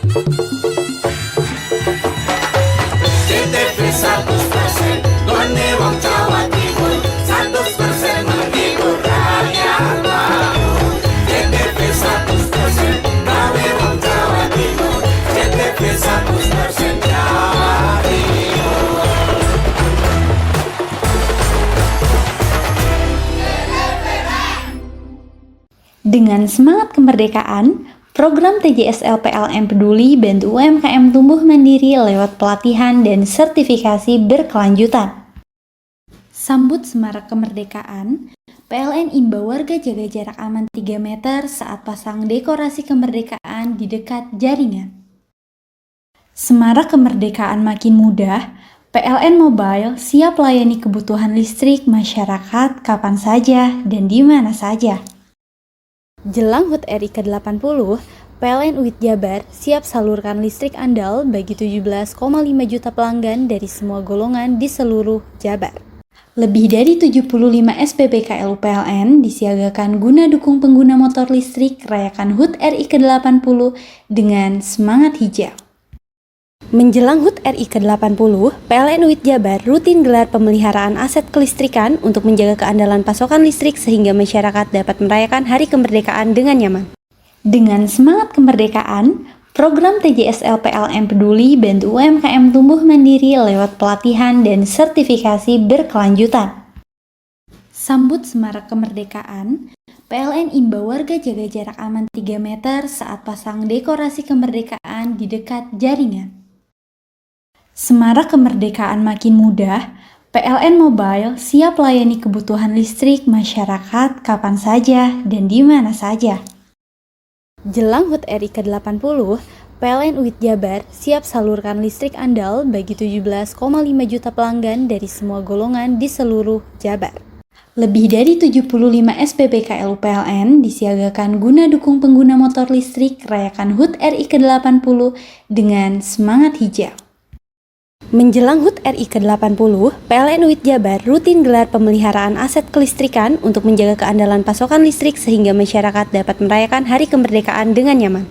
CTV 100% Gone wong Jawa Timur 100% menghibur rakyat makmur. CTV 100% gawe wong Jawa Timur. CTV 100% Jawa Timur. Dengan semangat kemerdekaan, program TJSL PLN Peduli bantu UMKM tumbuh mandiri lewat pelatihan dan sertifikasi berkelanjutan. Sambut semarak kemerdekaan, PLN imbau warga jaga jarak aman 3 meter saat pasang dekorasi kemerdekaan di dekat jaringan. Semarak kemerdekaan makin mudah, PLN Mobile siap layani kebutuhan listrik masyarakat kapan saja dan di mana saja. Jelang HUT RI ke-80, PLN UIT Jabar siap salurkan listrik andal bagi 17,5 juta pelanggan dari semua golongan di seluruh Jabar. Lebih dari 75 SPBKLU PLN disiagakan guna dukung pengguna motor listrik rayakan HUT RI ke-80 dengan semangat hijau. Menjelang HUT RI ke-80, PLN UIT Jabar rutin gelar pemeliharaan aset kelistrikan untuk menjaga keandalan pasokan listrik sehingga masyarakat dapat merayakan Hari Kemerdekaan dengan nyaman. Dengan semangat kemerdekaan, program TJSL PLN Peduli bantu UMKM tumbuh mandiri lewat pelatihan dan sertifikasi berkelanjutan. Sambut semarak kemerdekaan, PLN imbau warga jaga jarak aman 3 meter saat pasang dekorasi kemerdekaan di dekat jaringan. Semarak kemerdekaan makin mudah, PLN Mobile siap layani kebutuhan listrik masyarakat kapan saja dan di mana saja. Jelang HUT RI ke-80, PLN UIT Jabar siap salurkan listrik andal bagi 17,5 juta pelanggan dari semua golongan di seluruh Jabar. Lebih dari 75 SPBKLU PLN disiagakan guna dukung pengguna motor listrik rayakan HUT RI ke-80 dengan semangat hijau. Menjelang HUT RI ke-80, PLN UIT Jabar rutin gelar pemeliharaan aset kelistrikan untuk menjaga keandalan pasokan listrik sehingga masyarakat dapat merayakan Hari Kemerdekaan dengan nyaman.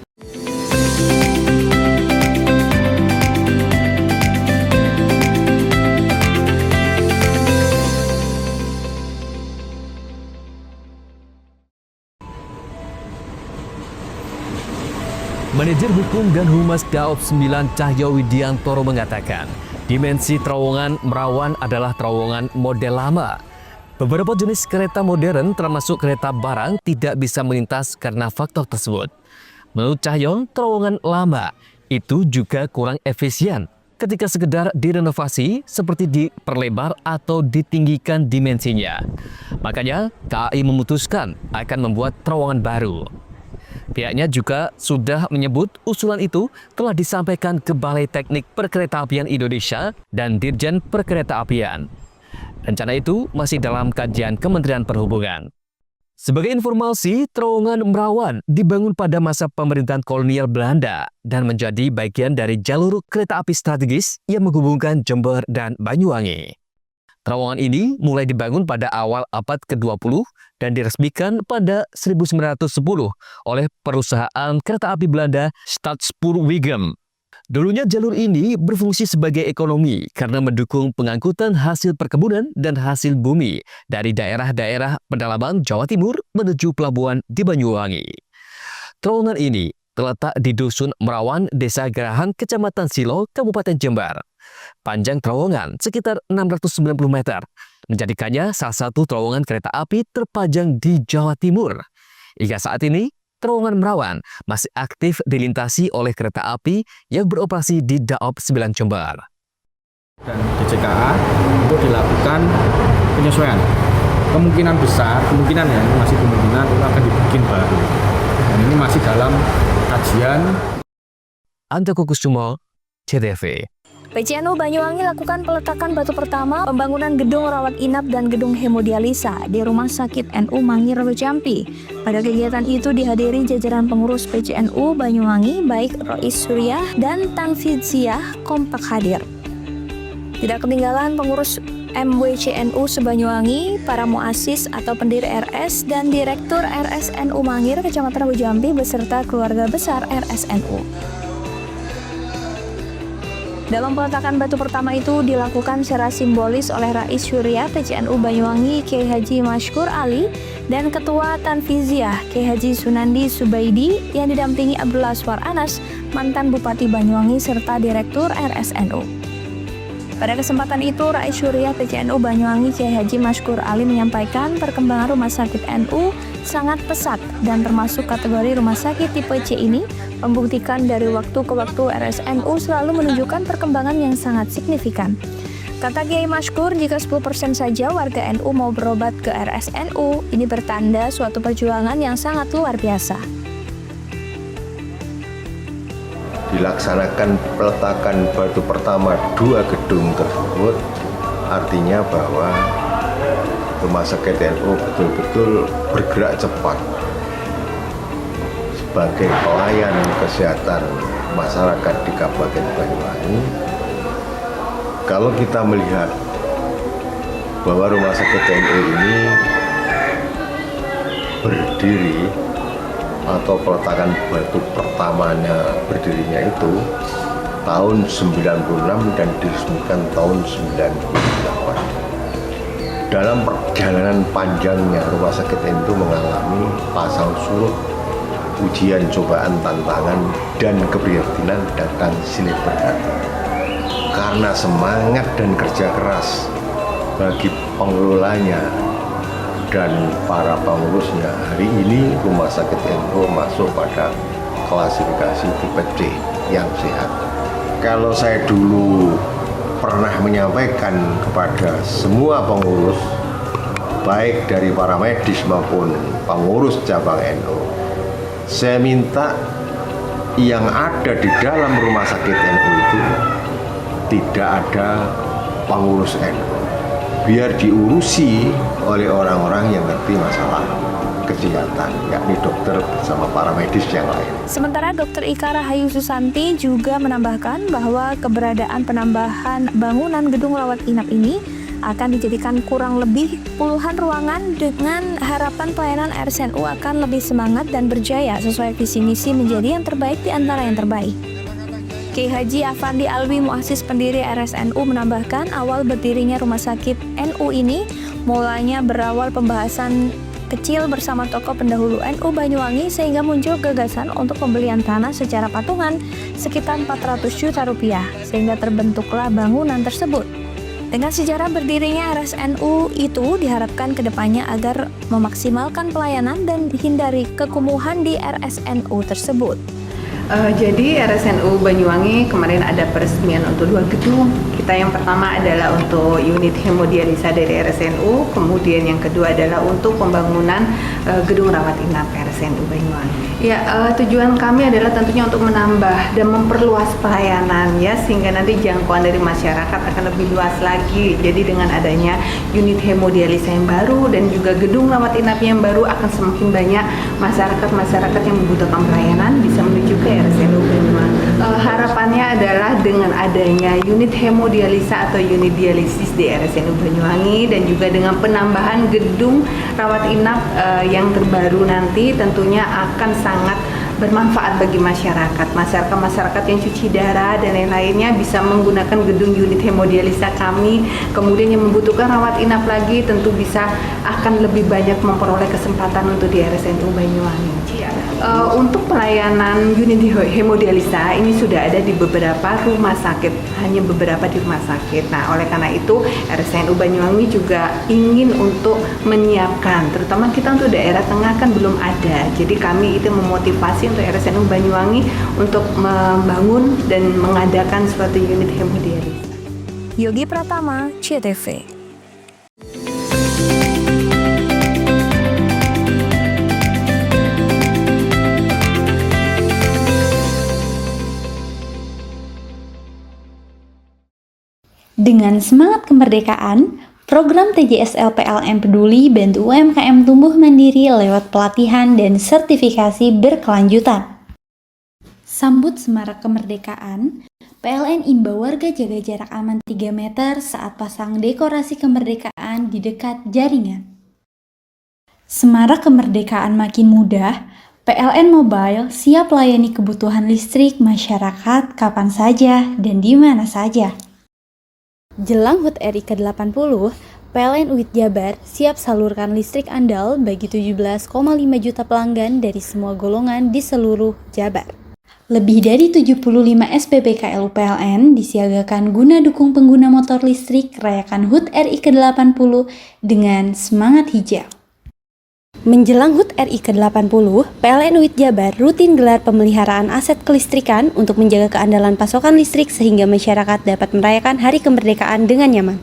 Manajer Hukum dan Humas Daop 9 Cahyo Widiantoro mengatakan, dimensi terowongan Merawan adalah terowongan model lama. Beberapa jenis kereta modern termasuk kereta barang tidak bisa melintas karena faktor tersebut. Menurut Cahyo, terowongan lama itu juga kurang efisien ketika sekedar direnovasi seperti diperlebar atau ditinggikan dimensinya. Makanya KAI memutuskan akan membuat terowongan baru. Pihaknya juga sudah menyebut usulan itu telah disampaikan ke Balai Teknik Perkeretaapian Indonesia dan Dirjen Perkeretaapian. Rencana itu masih dalam kajian Kementerian Perhubungan. Sebagai informasi, terowongan Merawan dibangun pada masa pemerintahan kolonial Belanda dan menjadi bagian dari jalur kereta api strategis yang menghubungkan Jember dan Banyuwangi. Terowongan ini mulai dibangun pada awal abad ke-20 dan diresmikan pada 1910 oleh perusahaan kereta api Belanda Staatspoorwegen. Dulunya jalur ini berfungsi sebagai ekonomi karena mendukung pengangkutan hasil perkebunan dan hasil bumi dari daerah-daerah pedalaman Jawa Timur menuju pelabuhan di Banyuwangi. Terowongan ini terletak di Dusun Merawan, Desa Gerahan, Kecamatan Silo, Kabupaten Jember. Panjang terowongan sekitar 690 meter, menjadikannya salah satu terowongan kereta api terpanjang di Jawa Timur. Hingga saat ini, terowongan Merawan masih aktif dilintasi oleh kereta api yang beroperasi di Daop 9 Jember. Dan DJKA untuk dilakukan penyesuaian. Kemungkinan besar, kemungkinan ya, masih kemungkinan itu akan dibikin baru. Dan ini masih dalam kajian. Andoko Kusumo, CTV. PCNU Banyuwangi lakukan peletakan batu pertama pembangunan gedung rawat inap dan gedung hemodialisa di Rumah Sakit NU Mangir Jampi. Pada kegiatan itu dihadiri jajaran pengurus PCNU Banyuwangi baik Rois Suryah dan Tanfidziah kompak hadir. Tidak ketinggalan pengurus MWCNU Sebanyuwangi, para muasis atau pendiri RS dan Direktur RSNU Mangir Kecamatan Jampi beserta keluarga besar RSNU. Dalam peletakan batu pertama itu dilakukan secara simbolis oleh Rais Syuriah PCNU Banyuwangi Kiai Haji Mashkur Ali dan Ketua Tanfiziah Kiai Haji Sunandi Subaidi yang didampingi Abdullah Aswar Anas, mantan Bupati Banyuwangi serta Direktur RSNU. Pada kesempatan itu, Rais Syuriah PCNU Banyuwangi Kiai Haji Mashkur Ali menyampaikan perkembangan rumah sakit NU sangat pesat dan termasuk kategori rumah sakit tipe C ini membuktikan dari waktu ke waktu RSNU selalu menunjukkan perkembangan yang sangat signifikan. Kata Kiai Mashkur, jika 10% saja warga NU mau berobat ke RSNU, ini bertanda suatu perjuangan yang sangat luar biasa. Dilaksanakan peletakan batu pertama 2 gedung tersebut, artinya bahwa Rumah Sakit NU betul-betul bergerak cepat sebagai pelayan kesehatan masyarakat di Kabupaten Banyuwangi. Kalau kita melihat bahwa Rumah Sakit NU ini berdiri atau peletakan batu pertamanya berdirinya itu tahun 96 dan diresmikan tahun 98. Dalam perjalanan panjangnya Rumah Sakit NU mengalami pasang surut, ujian, cobaan, tantangan, dan keprihatinan datang silih berganti. Karena semangat dan kerja keras bagi pengelolanya dan para pengurusnya, hari ini Rumah Sakit NU masuk pada klasifikasi tipe C yang sehat. Kalau saya dulu pernah menyampaikan kepada semua pengurus, baik dari para medis maupun pengurus cabang NU, saya minta yang ada di dalam Rumah Sakit NU itu tidak ada pengurus NU, biar diurusi oleh orang-orang yang ngerti masalah kesehatan, yakni dokter bersama para medis yang lain. Sementara Dr. Ika Rahayu Susanti juga menambahkan bahwa keberadaan penambahan bangunan gedung rawat inap ini akan dijadikan kurang lebih puluhan ruangan dengan harapan pelayanan RSNU akan lebih semangat dan berjaya sesuai visi misi menjadi yang terbaik di antara yang terbaik. Kiai Haji Afandi Alwi, muassis pendiri RSNU, menambahkan awal berdirinya rumah sakit NU ini mulanya berawal pembahasan kecil bersama tokoh pendahulu NU Banyuwangi sehingga muncul gagasan untuk pembelian tanah secara patungan sekitar 400 juta rupiah sehingga terbentuklah bangunan tersebut. Dengan sejarah berdirinya RSNU itu diharapkan kedepannya agar memaksimalkan pelayanan dan hindari kekumuhan di RSNU tersebut. Jadi RSNU Banyuwangi kemarin ada peresmian untuk 2 gedung. Kita yang pertama adalah untuk unit hemodialisa dari RSNU, kemudian yang kedua adalah untuk pembangunan gedung rawat inap RSNU Banyuwangi. Ya, tujuan kami adalah tentunya untuk menambah dan memperluas pelayanan ya, sehingga nanti jangkauan dari masyarakat akan lebih luas lagi. Jadi dengan adanya unit hemodialisa yang baru dan juga gedung rawat inap yang baru, akan semakin banyak masyarakat yang membutuhkan pelayanan bisa menuju ke RSNU Banyuwangi. Harapannya adalah dengan adanya unit hemodialisa atau unit dialisis di RSNU Banyuwangi dan juga dengan penambahan gedung rawat inap yang terbaru nanti tentunya akan sangat bermanfaat bagi masyarakat yang cuci darah dan lain-lainnya bisa menggunakan gedung unit hemodialisa kami. Kemudian yang membutuhkan rawat inap lagi tentu bisa akan lebih banyak memperoleh kesempatan untuk di RSNU Banyuwangi. Untuk pelayanan unit hemodialisa ini sudah ada di beberapa rumah sakit, hanya beberapa di rumah sakit. Nah, oleh karena itu RSNU Banyuwangi juga ingin untuk menyiapkan, terutama kita untuk daerah tengah kan belum ada. Jadi kami itu memotivasi untuk RSNU Banyuwangi untuk membangun dan mengadakan suatu unit hemodialisa. Yogi Pratama, CTV. Dengan semangat kemerdekaan, program TJSL PLN Peduli bantu UMKM tumbuh mandiri lewat pelatihan dan sertifikasi berkelanjutan. Sambut semarak kemerdekaan, PLN imbau warga jaga jarak aman 3 meter saat pasang dekorasi kemerdekaan di dekat jaringan. Semarak kemerdekaan makin mudah, PLN Mobile siap layani kebutuhan listrik masyarakat kapan saja dan di mana saja. Jelang HUT RI ke-80, PLN UIT Jabar siap salurkan listrik andal bagi 17,5 juta pelanggan dari semua golongan di seluruh Jabar. Lebih dari 75 SPBKL PLN disiagakan guna dukung pengguna motor listrik rayakan HUT RI ke-80 dengan semangat hijau. Menjelang HUT RI ke-80, PLN UIT Jabar rutin gelar pemeliharaan aset kelistrikan untuk menjaga keandalan pasokan listrik sehingga masyarakat dapat merayakan Hari Kemerdekaan dengan nyaman.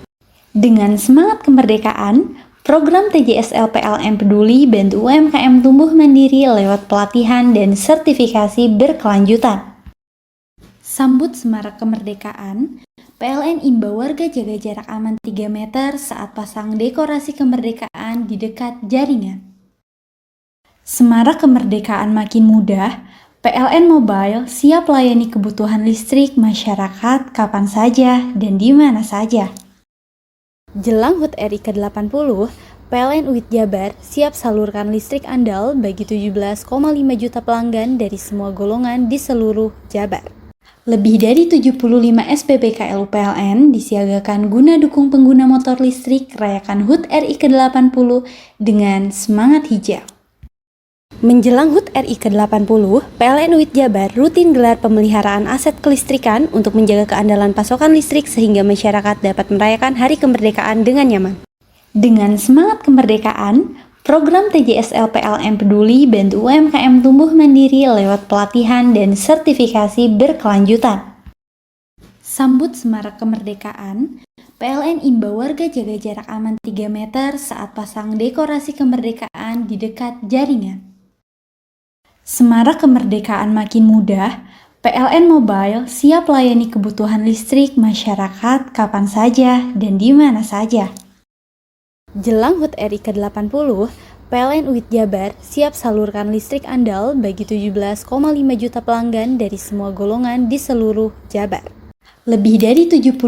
Dengan semangat kemerdekaan, program TJSL PLN Peduli bantu UMKM tumbuh mandiri lewat pelatihan dan sertifikasi berkelanjutan. Sambut semarak kemerdekaan, PLN imbau warga jaga jarak aman 3 meter saat pasang dekorasi kemerdekaan di dekat jaringan. Semarak kemerdekaan makin mudah, PLN Mobile siap layani kebutuhan listrik masyarakat kapan saja dan di mana saja. Jelang HUT RI ke-80, PLN UIT Jabar siap salurkan listrik andal bagi 17,5 juta pelanggan dari semua golongan di seluruh Jabar. Lebih dari 75 SPBKL PLN disiagakan guna dukung pengguna motor listrik rayakan HUT RI ke-80 dengan semangat hijau. Menjelang HUT RI ke-80, PLN UIT Jabar rutin gelar pemeliharaan aset kelistrikan untuk menjaga keandalan pasokan listrik sehingga masyarakat dapat merayakan Hari Kemerdekaan dengan nyaman. Dengan semangat kemerdekaan, program TJSL PLN Peduli bantu UMKM tumbuh mandiri lewat pelatihan dan sertifikasi berkelanjutan. Sambut semarak kemerdekaan, PLN imbau warga jaga jarak aman 3 meter saat pasang dekorasi kemerdekaan di dekat jaringan. Semarak kemerdekaan makin mudah, PLN Mobile siap layani kebutuhan listrik masyarakat kapan saja dan di mana saja. Jelang HUT RI ke-80, PLN UIT Jabar siap salurkan listrik andal bagi 17,5 juta pelanggan dari semua golongan di seluruh Jabar. Lebih dari 75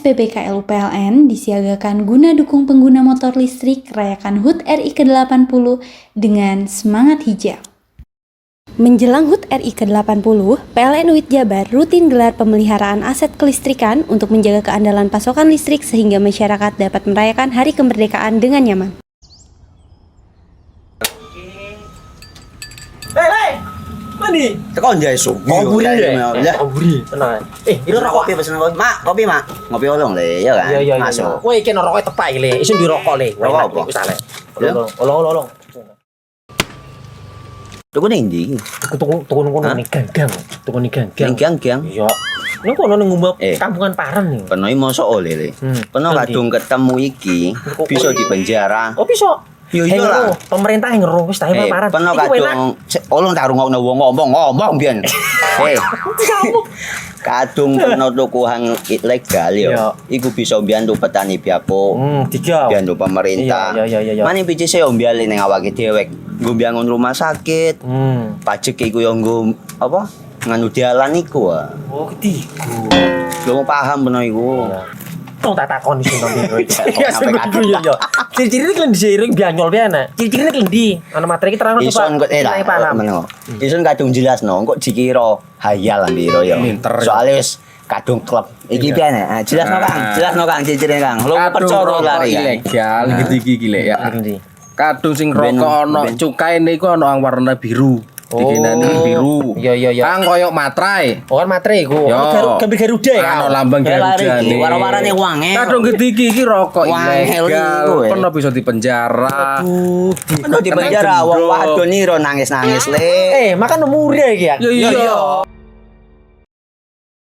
SPBKL PLN disiagakan guna dukung pengguna motor listrik rayakan HUT RI ke-80 dengan semangat hijau. Menjelang HUT RI ke-80, PLN UIT Jabar rutin gelar pemeliharaan aset kelistrikan untuk menjaga keandalan pasokan listrik sehingga masyarakat dapat merayakan Hari Kemerdekaan dengan nyaman. Mandi. Tekan jaya su. Buri ya. Buri. Tenang. Ini rokok kopi pesen kopi. Mak, kopi, Mak. Ngopi olong le, ya kan? Iya. Masuk. Kowe iki rokok tepak iki le. Isin dirokok le. Rokok apa? Wis ale. Olong. Tuku ning ndi? Tuku ning gang. Tuku ning gang. Gang. Iya. Ning kono ning ngombe kampungan Paren nih. Peno iki mosok oleh le. Peno kadung ketemu iki bisa dipenjara. Oh bisa. Yo iya lah. Pemerintah yang ngeru wis ta Paren. Peno kadung olong tak rungokno wong ngomong biyen. Kadung peno tuku hang ilegal yo. Iku bisa mbiyantu petani biapo. Mbiyantu pemerintah. Iya. Mane pici se ombyale ning awake dhewek. Nggo mbangun rumah sakit. Pajak iku yo nggo apa? Nganu dalan iku. Oh, ketiku. Lu paham peno iku. Tong tak takon iso nang ndek. Ya yo. Ciri-cirine klendi seiring bianyol piye Ciri-cirine klendi. Ana materi iki terang coba. Ison kok paham. Ison kadung jelasno, kok dikira hayal ambiro yo. Soale wis kadung klub. Iki piye nek? Jelasno Kang ciri-cirine Kang. Lu percaya lari ilegal iki lek ya. Kadung sing rokok ana cukae niku ana warna biru. Dikenani biru. Iya. Kang koyo materai. Oh kan materai iku. Gambar Garuda ya. Ana lambang Garuda. Warna-warnane wange. Kadung gede iki rokok ilegal. Pernah bisa dipenjara. Aduh, dipenjara wong wadon iro nangis-nangis le. Makan murah iki ya. Iya.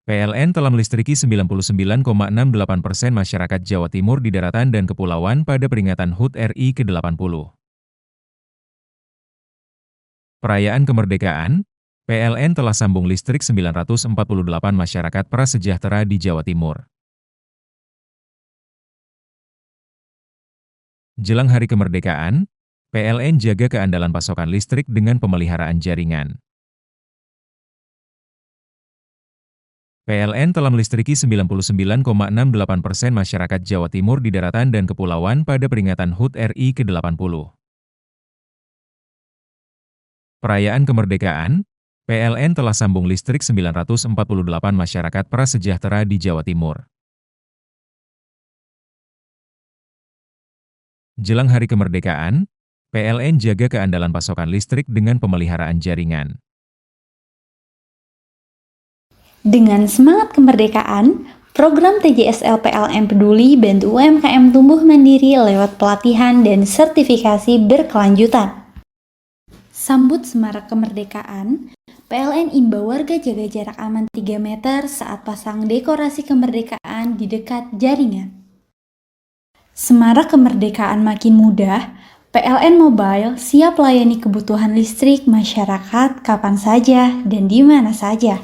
PLN telah melistriki 99,68% masyarakat Jawa Timur di daratan dan kepulauan pada peringatan HUT RI ke-80. Perayaan kemerdekaan, PLN telah sambung listrik 948 masyarakat prasejahtera di Jawa Timur. Jelang Hari Kemerdekaan, PLN jaga keandalan pasokan listrik dengan pemeliharaan jaringan. PLN telah melistriki 99,68% masyarakat Jawa Timur di daratan dan kepulauan pada peringatan HUT RI ke-80. Perayaan kemerdekaan, PLN telah sambung listrik 948 masyarakat prasejahtera di Jawa Timur. Jelang hari kemerdekaan, PLN jaga keandalan pasokan listrik dengan pemeliharaan jaringan. Dengan semangat kemerdekaan, program TJSL PLN Peduli bantu UMKM tumbuh mandiri lewat pelatihan dan sertifikasi berkelanjutan. Sambut semarak kemerdekaan, PLN imbau warga jaga jarak aman 3 meter saat pasang dekorasi kemerdekaan di dekat jaringan. Semarak kemerdekaan makin mudah, PLN Mobile siap layani kebutuhan listrik masyarakat kapan saja dan di mana saja.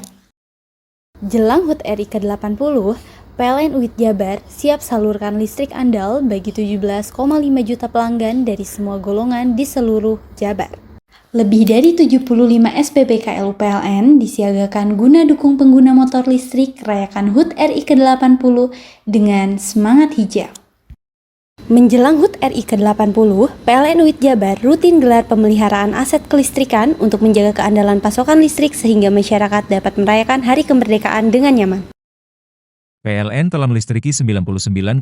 Jelang HUT RI ke-80, PLN UIT Jabar siap salurkan listrik andal bagi 17,5 juta pelanggan dari semua golongan di seluruh Jabar. Lebih dari 75 SPBKL PLN disiagakan guna dukung pengguna motor listrik rayakan HUT RI ke-80 dengan semangat hijau. Menjelang HUT RI ke-80, PLN UIT Jabar rutin gelar pemeliharaan aset kelistrikan untuk menjaga keandalan pasokan listrik sehingga masyarakat dapat merayakan Hari Kemerdekaan dengan nyaman. PLN telah melistriki 99,68%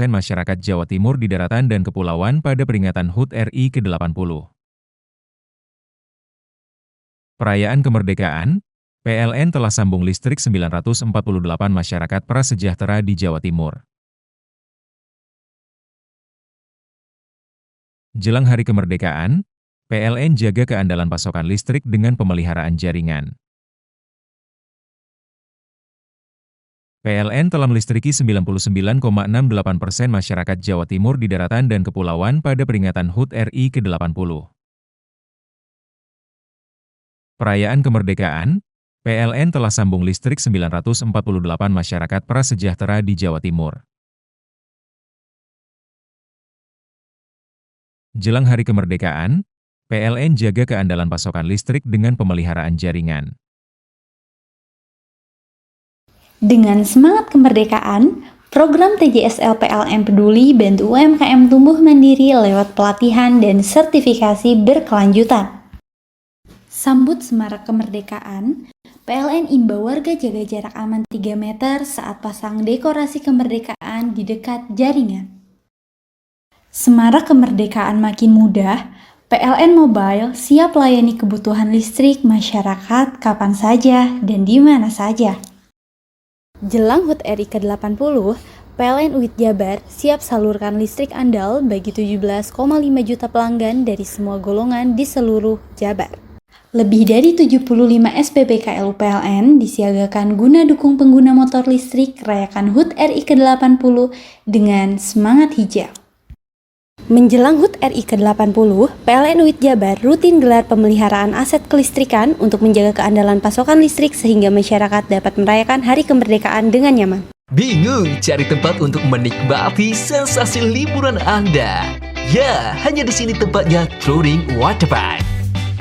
masyarakat Jawa Timur di daratan dan kepulauan pada peringatan HUT RI ke-80. Perayaan kemerdekaan, PLN telah sambung listrik 948 masyarakat prasejahtera di Jawa Timur. Jelang hari kemerdekaan, PLN jaga keandalan pasokan listrik dengan pemeliharaan jaringan. PLN telah melistriki 99,68% masyarakat Jawa Timur di daratan dan kepulauan pada peringatan HUT RI ke-80. Perayaan kemerdekaan, PLN telah sambung listrik 948 masyarakat prasejahtera di Jawa Timur. Jelang hari kemerdekaan, PLN jaga keandalan pasokan listrik dengan pemeliharaan jaringan. Dengan semangat kemerdekaan, program TJSL PLN Peduli bantu UMKM tumbuh mandiri lewat pelatihan dan sertifikasi berkelanjutan. Sambut semarak kemerdekaan, PLN imbau warga jaga jarak aman 3 meter saat pasang dekorasi kemerdekaan di dekat jaringan. Semarak kemerdekaan makin mudah, PLN Mobile siap layani kebutuhan listrik masyarakat kapan saja dan di mana saja. Jelang HUT RI ke-80, PLN UIT Jabar siap salurkan listrik andal bagi 17,5 juta pelanggan dari semua golongan di seluruh Jabar. Lebih dari 75 SPBKL PLN disiagakan guna dukung pengguna motor listrik rayakan HUT RI ke-80 dengan semangat hijau. Menjelang HUT RI ke-80, PLN UIT Jabar rutin gelar pemeliharaan aset kelistrikan untuk menjaga keandalan pasokan listrik sehingga masyarakat dapat merayakan Hari Kemerdekaan dengan nyaman. Bingung cari tempat untuk menikmati sensasi liburan Anda? Ya, hanya di sini tempatnya Touring Waterpark.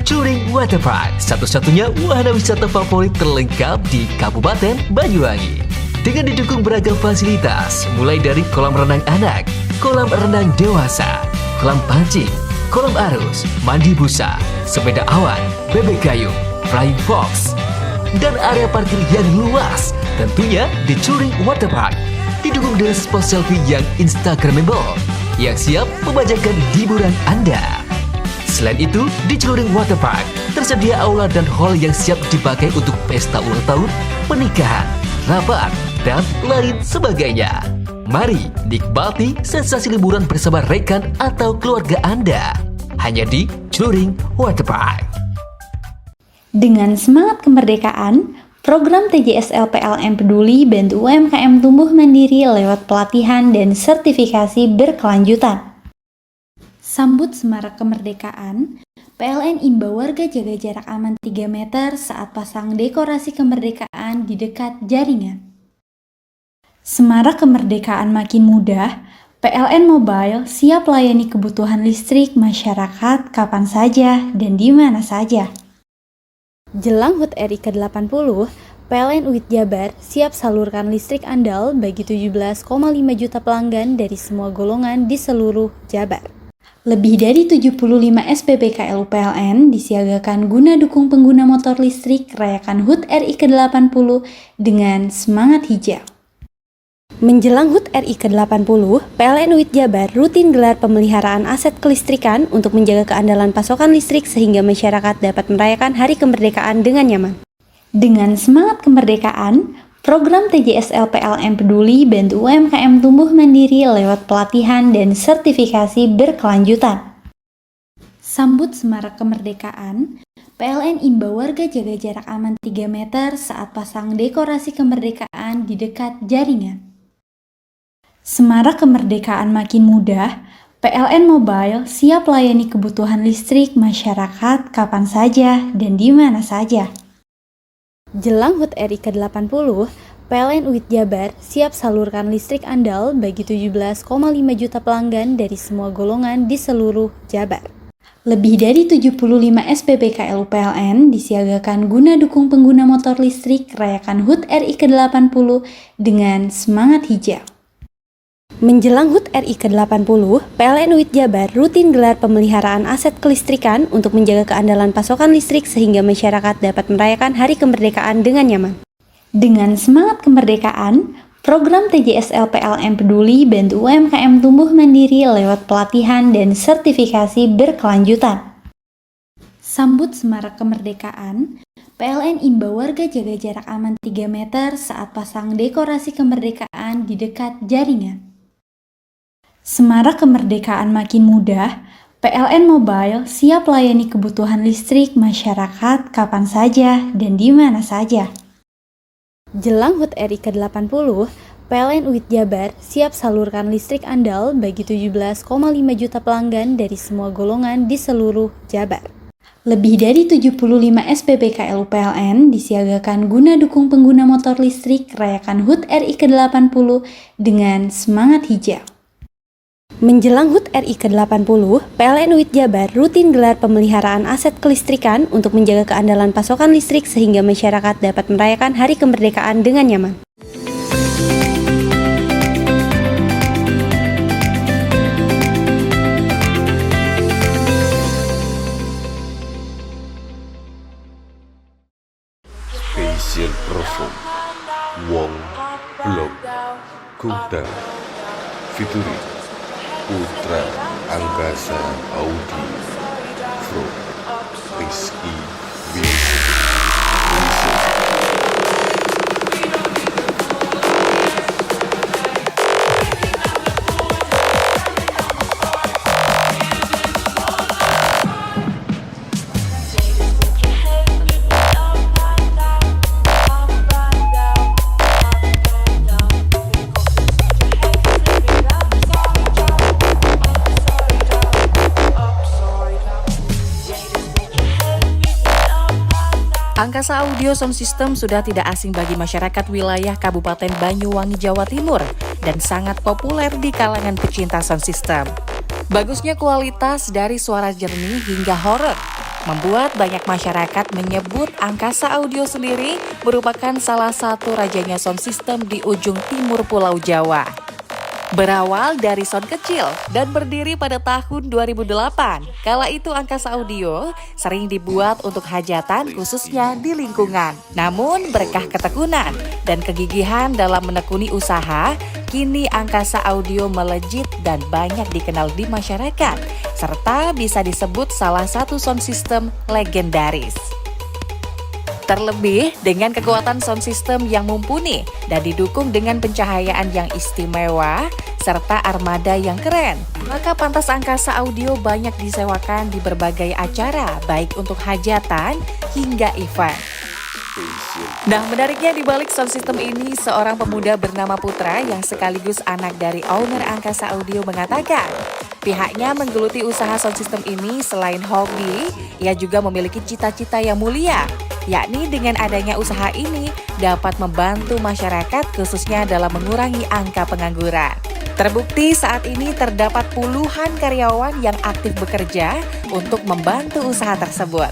Touring Waterpark, satu-satunya wahana wisata favorit terlengkap di Kabupaten Banyuwangi. Dengan didukung beragam fasilitas, mulai dari kolam renang anak, kolam renang dewasa, kolam pancing, kolam arus, mandi busa, sepeda awan, bebek kayu, flying fox, dan area parkir yang luas. Tentunya di Touring Waterpark, didukung dengan spot selfie yang instagramable, yang siap membajakan hiburan Anda. Selain itu, di Touring Waterpark tersedia aula dan hall yang siap dipakai untuk pesta ulang tahun, pernikahan, rapat, dan lain sebagainya. Mari nikmati sensasi liburan bersama rekan atau keluarga Anda. Hanya di Touring Waterpark. Dengan semangat kemerdekaan, program TJSL PLN Peduli bantu UMKM tumbuh mandiri lewat pelatihan dan sertifikasi berkelanjutan. Sambut semarak kemerdekaan, PLN imbau warga jaga jarak aman 3 meter saat pasang dekorasi kemerdekaan di dekat jaringan. Semarak kemerdekaan makin mudah, PLN Mobile siap layani kebutuhan listrik masyarakat kapan saja dan di mana saja. Jelang HUT RI ke-80, PLN UIT Jabar siap salurkan listrik andal bagi 17,5 juta pelanggan dari semua golongan di seluruh Jabar. Lebih dari 75 SPBKL UPLN disiagakan guna dukung pengguna motor listrik rayakan HUT RI ke-80 dengan semangat hijau. Menjelang HUT RI ke-80, PLN UIT Jabar rutin gelar pemeliharaan aset kelistrikan untuk menjaga keandalan pasokan listrik sehingga masyarakat dapat merayakan Hari Kemerdekaan dengan nyaman. Dengan semangat kemerdekaan, program TJSL PLN Peduli bantu UMKM tumbuh mandiri lewat pelatihan dan sertifikasi berkelanjutan. Sambut semarak kemerdekaan, PLN imbau warga jaga jarak aman 3 meter saat pasang dekorasi kemerdekaan di dekat jaringan. Semarak kemerdekaan makin mudah, PLN Mobile siap layani kebutuhan listrik masyarakat kapan saja dan di mana saja. Jelang HUT RI ke-80, PLN UIT Jabar siap salurkan listrik andal bagi 17,5 juta pelanggan dari semua golongan di seluruh Jabar. Lebih dari 75 SPBKL UPLN disiagakan guna dukung pengguna motor listrik rayakan HUT RI ke-80 dengan semangat hijau. Menjelang HUT RI ke-80, PLN UIT Jabar rutin gelar pemeliharaan aset kelistrikan untuk menjaga keandalan pasokan listrik sehingga masyarakat dapat merayakan Hari Kemerdekaan dengan nyaman. Dengan semangat kemerdekaan, program TJSL PLN Peduli bantu UMKM tumbuh mandiri lewat pelatihan dan sertifikasi berkelanjutan. Sambut semarak kemerdekaan, PLN imbau warga jaga jarak aman 3 meter saat pasang dekorasi kemerdekaan di dekat jaringan. Semarak kemerdekaan makin mudah, PLN Mobile siap layani kebutuhan listrik masyarakat kapan saja dan di mana saja. Jelang HUT RI ke-80, PLN UIT Jabar siap salurkan listrik andal bagi 17,5 juta pelanggan dari semua golongan di seluruh Jabar. Lebih dari 75 SPBKL UPLN disiagakan guna dukung pengguna motor listrik rayakan HUT RI ke-80 dengan semangat hijau. Menjelang HUT RI ke-80, PLN UIT Jabar rutin gelar pemeliharaan aset kelistrikan untuk menjaga keandalan pasokan listrik sehingga masyarakat dapat merayakan Hari Kemerdekaan dengan nyaman. Spesial Perform Wong Blok Kuda featuring Putra Angkasa Audio from Rizky Wilson. Angkasa Audio Sound System sudah tidak asing bagi masyarakat wilayah Kabupaten Banyuwangi, Jawa Timur dan sangat populer di kalangan pecinta sound system. Bagusnya kualitas dari suara jernih hingga horor membuat banyak masyarakat menyebut Angkasa Audio sendiri merupakan salah satu rajanya sound system di ujung timur Pulau Jawa. Berawal dari sound kecil dan berdiri pada tahun 2008, kala itu Angkasa Audio sering dibuat untuk hajatan khususnya di lingkungan. Namun berkah ketekunan dan kegigihan dalam menekuni usaha, kini Angkasa Audio melejit dan banyak dikenal di masyarakat, serta bisa disebut salah satu sound system legendaris. Terlebih dengan kekuatan sound system yang mumpuni dan didukung dengan pencahayaan yang istimewa serta armada yang keren, maka pantas Angkasa Audio banyak disewakan di berbagai acara baik untuk hajatan hingga event. Nah, menariknya di balik sound system ini, seorang pemuda bernama Putra yang sekaligus anak dari owner Angkasa Audio mengatakan pihaknya menggeluti usaha sound system ini selain hobi, ia juga memiliki cita-cita yang mulia, yakni dengan adanya usaha ini dapat membantu masyarakat khususnya dalam mengurangi angka pengangguran. Terbukti saat ini terdapat puluhan karyawan yang aktif bekerja untuk membantu usaha tersebut.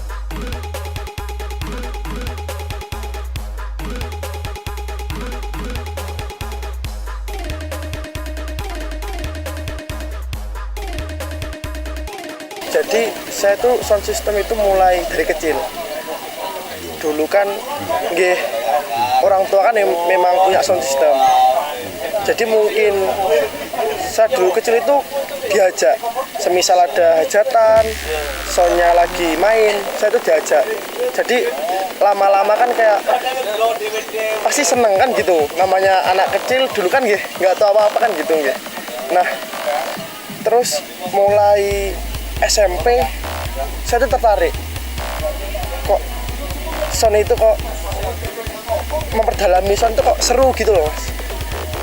Jadi saya tuh sound system itu mulai dari kecil. Dulu kan orang tua kan memang punya sound system. Jadi mungkin saya dulu kecil itu diajak, semisal ada hajatan, soundnya lagi main, saya tuh diajak. Jadi lama-lama kan kayak pasti seneng kan gitu. Namanya anak kecil dulu kan nggak tahu apa-apa kan gitu . Nah terus mulai SMP saya tuh tertarik. Kok sound itu kok memperdalami sound itu kok seru gitu loh Mas.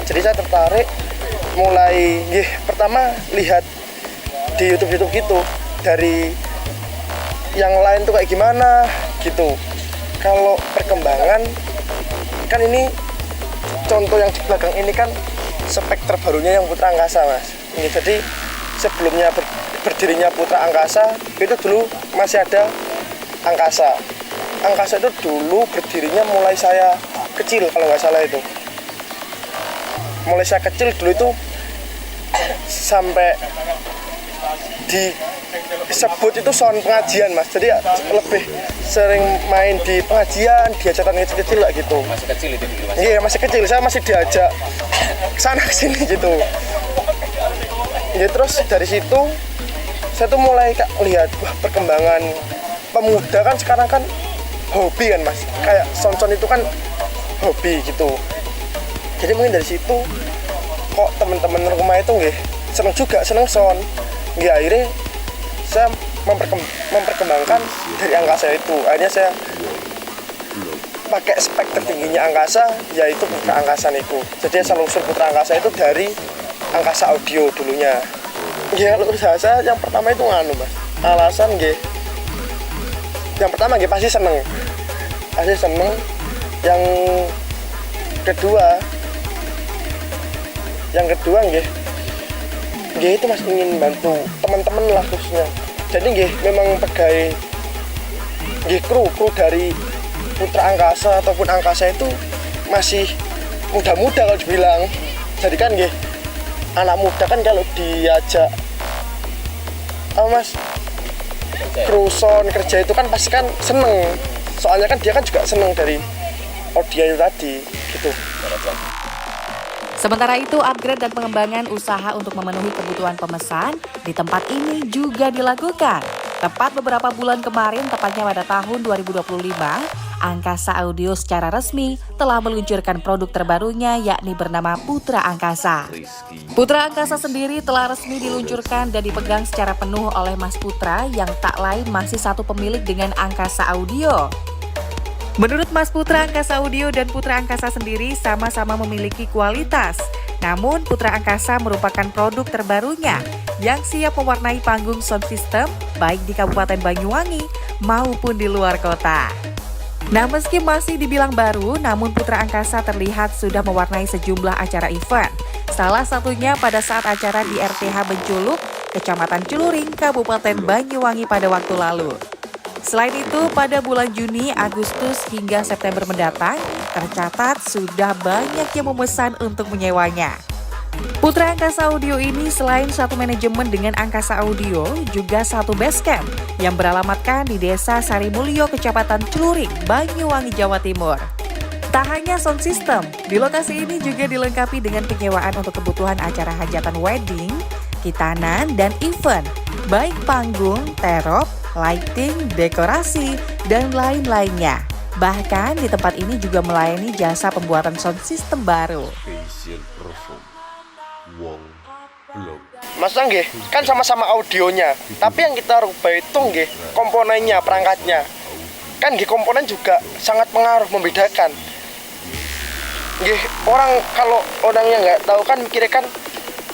Jadi saya tertarik, mulai pertama lihat di YouTube gitu, dari yang lain tuh kayak gimana gitu. Kalau perkembangan kan ini contoh yang di belakang ini kan spek terbarunya yang Putra Angkasa Mas. Ini jadi sebelumnya berdirinya Putra Angkasa itu dulu masih ada Angkasa. Angkasa itu dulu berdirinya mulai saya kecil kalau nggak salah itu. Mulai saya kecil dulu itu sampai disebut itu sound pengajian Mas. Jadi lebih sering main di pengajian, diajak kecil-kecil lah gitu. Masih kecil itu dulu Mas? Iya masih kecil, saya masih diajak kesana kesini gitu. Ya terus dari situ saya tuh mulai lihat perkembangan pemuda kan sekarang kan hobi kan Mas. Kayak sound itu kan hobi gitu. Jadi mungkin dari situ kok teman-teman rumah itu seneng juga, seneng sound. Akhirnya saya memperkembangkan dari Angkasa itu. Akhirnya saya pakai spek tertingginya Angkasa, yaitu Putra Angkasa niku. Jadi asal-usul Putra Angkasa itu dari Angkasa Audio dulunya. Kalau usaha saya yang pertama itu Mas. Alasan yang pertama pasti seneng. Pasti seneng. Yang kedua itu Mas ingin bantu teman-teman lah khususnya. Jadi memang pegawai kru dari Putra Angkasa ataupun Angkasa itu masih muda-muda kalau dibilang. Jadi kan anak muda kan kalau diajak Mas kru sound kerja itu kan pasti kan seneng. Soalnya kan dia kan juga seneng dari audio itu tadi gitu. Sementara itu, upgrade dan pengembangan usaha untuk memenuhi kebutuhan pemesan di tempat ini juga dilakukan. Tepat beberapa bulan kemarin, tepatnya pada tahun 2025, Angkasa Audio secara resmi telah meluncurkan produk terbarunya yakni bernama Putra Angkasa. Putra Angkasa sendiri telah resmi diluncurkan dan dipegang secara penuh oleh Mas Putra yang tak lain masih satu pemilik dengan Angkasa Audio. Menurut Mas Putra, Angkasa Audio dan Putra Angkasa sendiri sama-sama memiliki kualitas. Namun Putra Angkasa merupakan produk terbarunya yang siap mewarnai panggung sound system baik di Kabupaten Banyuwangi maupun di luar kota. Nah, meski masih dibilang baru, namun Putra Angkasa terlihat sudah mewarnai sejumlah acara event. Salah satunya pada saat acara di RTH Benculuk, Kecamatan Celuring, Kabupaten Banyuwangi pada waktu lalu. Selain itu, pada bulan Juni, Agustus hingga September mendatang, tercatat sudah banyak yang memesan untuk menyewanya. Putra Angkasa Audio ini selain satu manajemen dengan Angkasa Audio, juga satu base camp yang beralamatkan di Desa Sarimulyo, Kecamatan Celuring, Banyuwangi, Jawa Timur. Tak hanya sound system, di lokasi ini juga dilengkapi dengan penyewaan untuk kebutuhan acara hajatan wedding, khitanan, dan event, baik panggung, terop, lighting, dekorasi, dan lain-lainnya. Bahkan di tempat ini juga melayani jasa pembuatan sound system baru. Mas kan sama-sama audionya, tapi yang kita rubah itu komponennya, perangkatnya. Kan komponen juga sangat pengaruh, membedakan. Orang kalau orangnya nggak tahu kan mikirnya kan,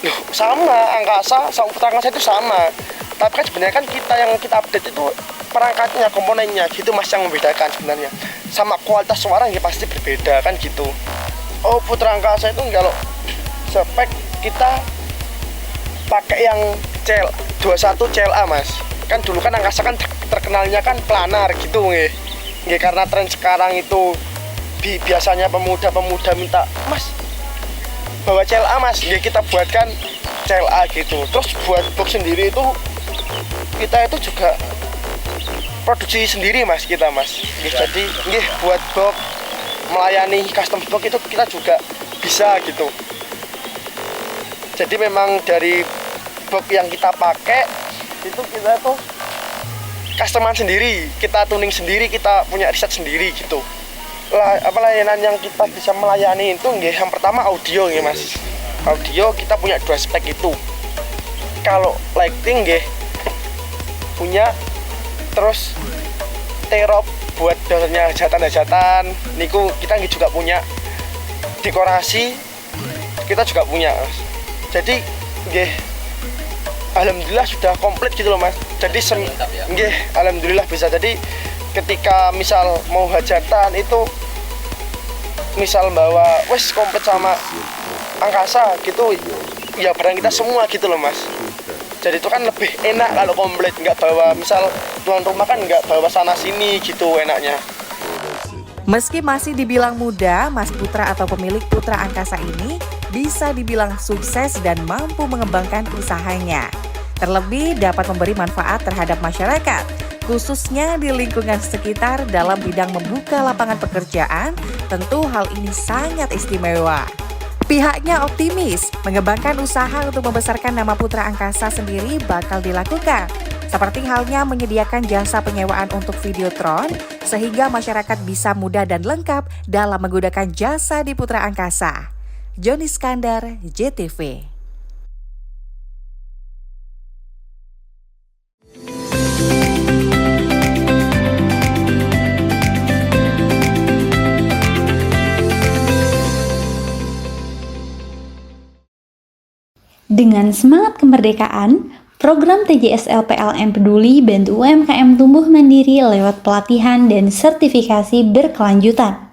loh sama Angkasa sama Putra Angkasa itu sama. Tapi kan sebenarnya kan yang kita update itu perangkatnya, komponennya gitu Mas yang membedakan sebenarnya. Sama kualitas suara pasti berbeda kan gitu. Oh Putra Angkasa itu kalau spek kita pakai yang 21 CLA Mas. Kan dulu kan Angkasa kan terkenalnya kan planar gitu karena tren sekarang itu biasanya pemuda-pemuda minta Mas bawa CLA Mas, kita buatkan CLA gitu. Terus buat box sendiri itu kita itu juga produksi sendiri mas kita mas. Jadi buat box melayani custom box itu kita juga bisa gitu. Jadi memang dari box yang kita pakai itu kita tuh customan sendiri, kita tuning sendiri, kita punya riset sendiri gitu. Layanan yang kita bisa melayani itu yang pertama audio ya mas. Audio kita punya 2 spek itu. Kalau lighting punya, terus terop buat dasarnya hajatan-hajatan niku kita juga punya, dekorasi kita juga punya mas. Jadi alhamdulillah sudah komplit gitu loh mas. Jadi alhamdulillah bisa. Jadi ketika misal mau hajatan itu misal bawa komplit sama angkasa gitu ya, barang kita semua gitu loh mas. Jadi itu kan lebih enak kalau komplit, nggak bawa misal tuan rumah kan nggak bawa sana sini gitu enaknya. Meski masih dibilang muda, Mas Putra atau pemilik Putra Angkasa ini bisa dibilang sukses dan mampu mengembangkan usahanya. Terlebih dapat memberi manfaat terhadap masyarakat, khususnya di lingkungan sekitar dalam bidang membuka lapangan pekerjaan. Tentu hal ini sangat istimewa. Pihaknya optimis mengembangkan usaha untuk membesarkan nama Putra Angkasa sendiri bakal dilakukan. Seperti halnya menyediakan jasa penyewaan untuk videotron, sehingga masyarakat bisa mudah dan lengkap dalam menggunakan jasa di Putra Angkasa. Joni Skandar, JTV. Dengan semangat kemerdekaan, program TJSL PLN Peduli bantu UMKM tumbuh mandiri lewat pelatihan dan sertifikasi berkelanjutan.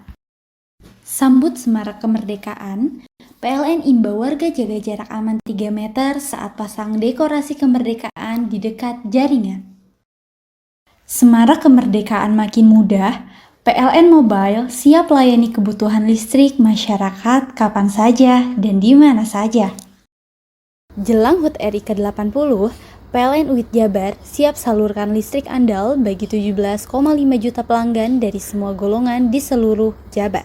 Sambut semarak kemerdekaan, PLN imbau warga jaga jarak aman 3 meter saat pasang dekorasi kemerdekaan di dekat jaringan. Semarak kemerdekaan makin mudah, PLN Mobile siap layani kebutuhan listrik masyarakat kapan saja dan di mana saja. Jelang HUT RI ke-80, PLN UIT Jabar siap salurkan listrik andal bagi 17,5 juta pelanggan dari semua golongan di seluruh Jabar.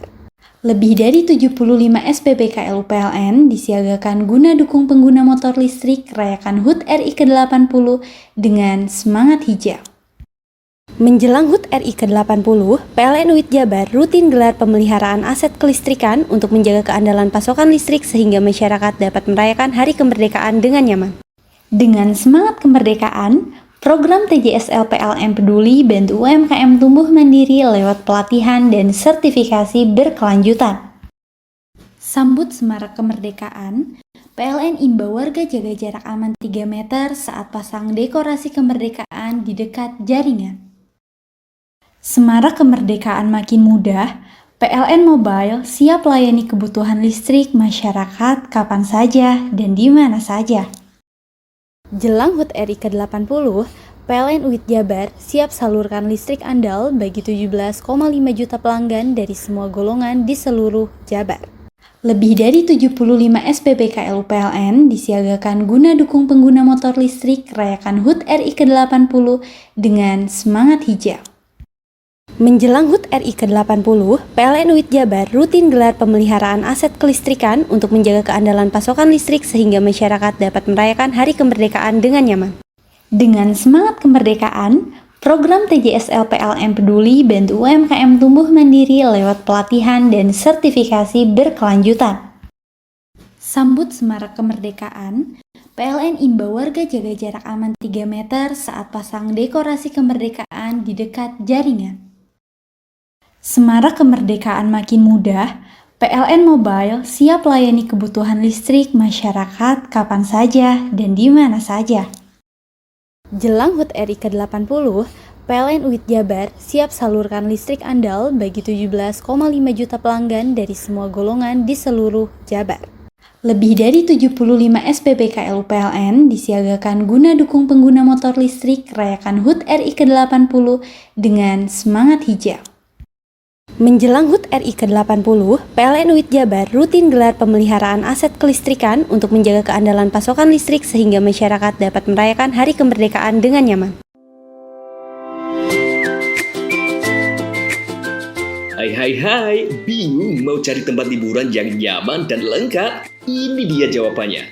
Lebih dari 75 SPBKLU PLN disiagakan guna dukung pengguna motor listrik rayakan HUT RI ke-80 dengan semangat hijau. Menjelang HUT RI ke-80, PLN UIT Jabar rutin gelar pemeliharaan aset kelistrikan untuk menjaga keandalan pasokan listrik sehingga masyarakat dapat merayakan Hari Kemerdekaan dengan nyaman. Dengan semangat kemerdekaan, program TJSL PLN Peduli bantu UMKM tumbuh mandiri lewat pelatihan dan sertifikasi berkelanjutan. Sambut semarak kemerdekaan, PLN imbau warga jaga jarak aman 3 meter saat pasang dekorasi kemerdekaan di dekat jaringan. Semarak kemerdekaan makin mudah, PLN Mobile siap layani kebutuhan listrik masyarakat kapan saja dan di mana saja. Jelang HUT RI ke-80, PLN UIT Jabar siap salurkan listrik andal bagi 17,5 juta pelanggan dari semua golongan di seluruh Jabar. Lebih dari 75 SPBKLU PLN disiagakan guna dukung pengguna motor listrik rayakan HUT RI ke-80 dengan semangat hijau. Menjelang HUT RI ke-80, PLN UIT Jabar rutin gelar pemeliharaan aset kelistrikan untuk menjaga keandalan pasokan listrik sehingga masyarakat dapat merayakan Hari Kemerdekaan dengan nyaman. Dengan semangat kemerdekaan, program TJSL PLN Peduli bantu UMKM tumbuh mandiri lewat pelatihan dan sertifikasi berkelanjutan. Sambut semarak kemerdekaan, PLN imbau warga jaga jarak aman 3 meter saat pasang dekorasi kemerdekaan di dekat jaringan. Semarak kemerdekaan makin mudah, PLN Mobile siap layani kebutuhan listrik masyarakat kapan saja dan di mana saja. Jelang HUT RI ke-80, PLN UIT Jabar siap salurkan listrik andal bagi 17,5 juta pelanggan dari semua golongan di seluruh Jabar. Lebih dari 75 SPBKLU PLN disiagakan guna dukung pengguna motor listrik rayakan HUT RI ke-80 dengan semangat hijau. Menjelang HUT RI ke-80, PLN UIT Jabar rutin gelar pemeliharaan aset kelistrikan untuk menjaga keandalan pasokan listrik sehingga masyarakat dapat merayakan Hari Kemerdekaan dengan nyaman. Hai, bingung mau cari tempat liburan yang nyaman dan lengkap? Ini dia jawabannya.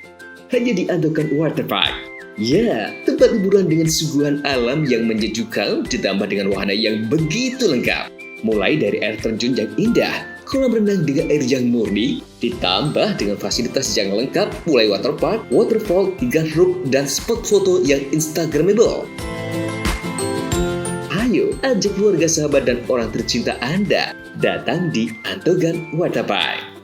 Hanya di Andokan Waterpark. Ya, tempat liburan dengan suguhan alam yang menyejukkan ditambah dengan wahana yang begitu lengkap. Mulai dari air terjun yang indah, kolam renang dengan air yang murni, ditambah dengan fasilitas yang lengkap mulai waterpark, waterfall, hingga roof dan spot foto yang instagramable. Ayo, ajak keluarga, sahabat, dan orang tercinta Anda datang di Andokan Waterpark.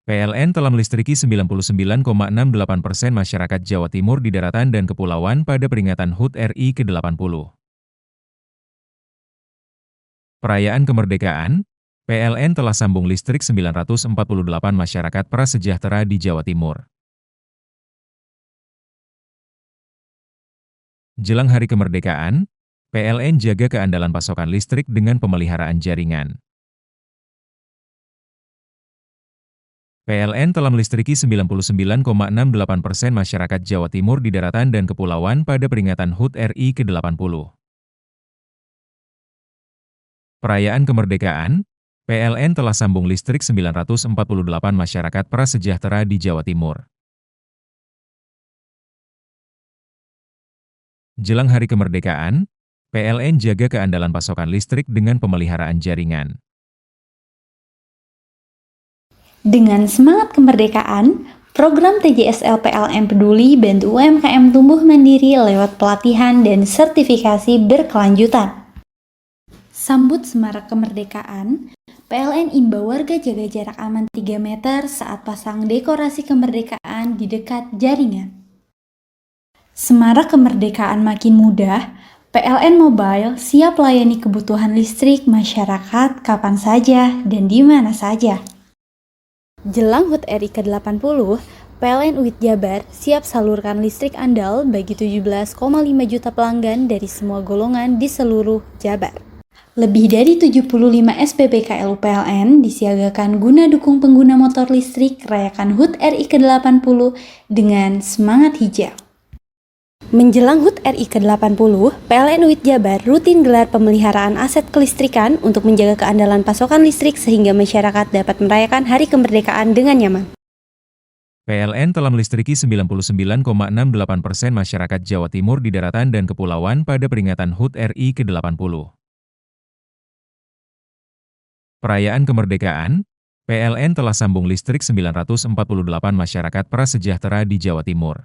PLN telah melistriki 99,68% masyarakat Jawa Timur di daratan dan kepulauan pada peringatan HUT RI ke-80. Perayaan kemerdekaan, PLN telah sambung listrik 948 masyarakat prasejahtera di Jawa Timur. Jelang Hari Kemerdekaan, PLN jaga keandalan pasokan listrik dengan pemeliharaan jaringan. PLN telah melistriki 99,68% masyarakat Jawa Timur di daratan dan kepulauan pada peringatan HUT RI ke-80. Perayaan kemerdekaan, PLN telah sambung listrik 948 masyarakat prasejahtera di Jawa Timur. Jelang Hari Kemerdekaan, PLN jaga keandalan pasokan listrik dengan pemeliharaan jaringan. Dengan semangat kemerdekaan, program TJSL PLN Peduli bantu UMKM tumbuh mandiri lewat pelatihan dan sertifikasi berkelanjutan. Sambut semarak kemerdekaan, PLN imbau warga jaga jarak aman 3 meter saat pasang dekorasi kemerdekaan di dekat jaringan. Semarak kemerdekaan makin mudah, PLN Mobile siap layani kebutuhan listrik masyarakat kapan saja dan di mana saja. Jelang HUT RI ke-80, PLN UIT Jabar siap salurkan listrik andal bagi 17,5 juta pelanggan dari semua golongan di seluruh Jabar. Lebih dari 75 SPBKL PLN disiagakan guna dukung pengguna motor listrik rayakan HUT RI ke-80 dengan semangat hijau. Menjelang HUT RI ke-80, PLN UIT Jabar rutin gelar pemeliharaan aset kelistrikan untuk menjaga keandalan pasokan listrik sehingga masyarakat dapat merayakan Hari Kemerdekaan dengan nyaman. PLN telah melistriki 99,68% masyarakat Jawa Timur di daratan dan kepulauan pada peringatan HUT RI ke-80. Perayaan kemerdekaan, PLN telah sambung listrik 948 masyarakat prasejahtera di Jawa Timur.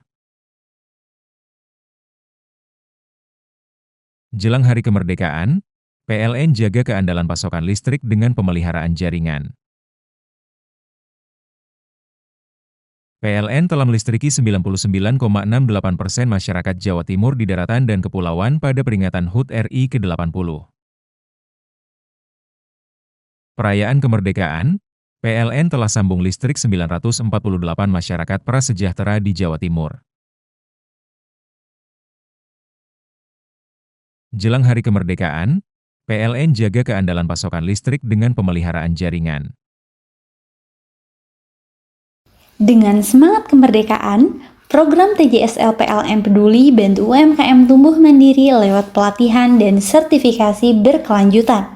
Jelang Hari Kemerdekaan, PLN jaga keandalan pasokan listrik dengan pemeliharaan jaringan. PLN telah melistriki 99,68% masyarakat Jawa Timur di daratan dan kepulauan pada peringatan HUT RI ke-80. Perayaan kemerdekaan, PLN telah sambung listrik 948 masyarakat prasejahtera di Jawa Timur. Jelang Hari Kemerdekaan, PLN jaga keandalan pasokan listrik dengan pemeliharaan jaringan. Dengan semangat kemerdekaan, program TJSL PLN Peduli bantu UMKM tumbuh mandiri lewat pelatihan dan sertifikasi berkelanjutan.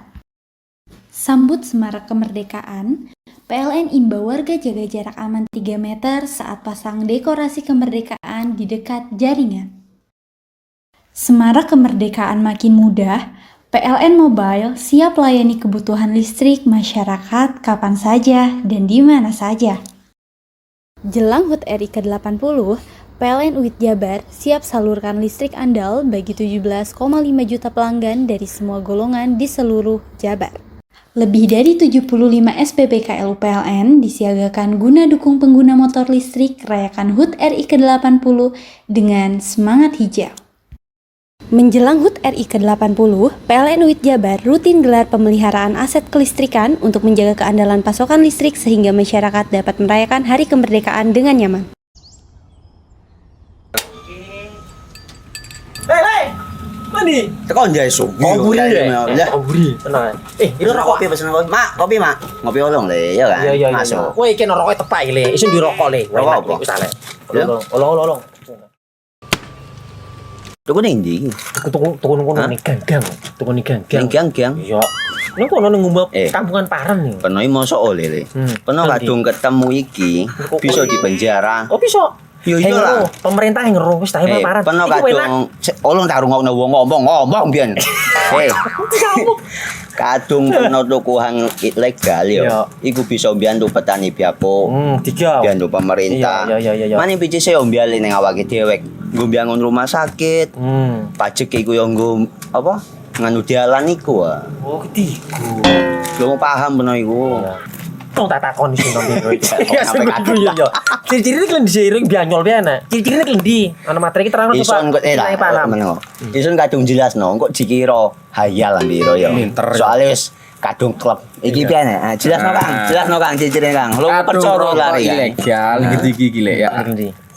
Sambut semarak kemerdekaan, PLN imbau warga jaga jarak aman 3 meter saat pasang dekorasi kemerdekaan di dekat jaringan. Semarak kemerdekaan makin mudah, PLN Mobile siap layani kebutuhan listrik masyarakat kapan saja dan di mana saja. Jelang HUT RI ke-80, PLN UIT Jabar siap salurkan listrik andal bagi 17,5 juta pelanggan dari semua golongan di seluruh Jabar. Lebih dari 75 SPBKL PLN disiagakan guna dukung pengguna motor listrik rayakan HUT RI ke-80 dengan semangat hijau. Menjelang HUT RI ke-80, PLN UIT Jabar rutin gelar pemeliharaan aset kelistrikan untuk menjaga keandalan pasokan listrik sehingga masyarakat dapat merayakan Hari Kemerdekaan dengan nyaman. Mandi. Tekan jaya su. Komburi deh. Komburi. Tenang. Ini rokok. Kopi pesen kopi. Mak, kopi mak. Ngopi olong le, ya kan? Iya. Masuk. Woi, kena rokok tepak le. Isun dirokok le. Rokok apa? Wis ale. Olong. Tuku ning ndi? Tuku ning gang. Tuku ning gang. Gang. Iya. Ning kono ning ngumbat kampungan Paren nih. Peno iki mosok oleh le. Peno kadung ketemu iki bisa dipenjara. Oh, bisa. Yo iya lah. Pemerintah yang ngeru wis tahe Paren. Peno kadung olong tak rungokno wong ngomong biyen. Kadung peno tukuhan ilegal yo. Iku bisa mbiyantu petani biako. Mbiyantu pemerintah. Iya. Mane pici se ombyale ning awake dhewek. Nggo mbiyangun rumah sakit. Pajak iku yo nggo apa? Nganu dalan iku. Oh, ketiku. Lu paham peno iku. Tong tak takon di sini ya sampai kadung yo. Ciri-ciri iki diseiring bianyol piye ana. Ciri-cirine iki ndi? Ana materi iki terang Ison kok meneng. Ison kadung jelasno kok dikira hayal ndiro yo. Soale wis kadung klub. Iki piye nek? Jelasno Kang ciri-cirine Kang. Lu percaya lari ilegal iki lek ya.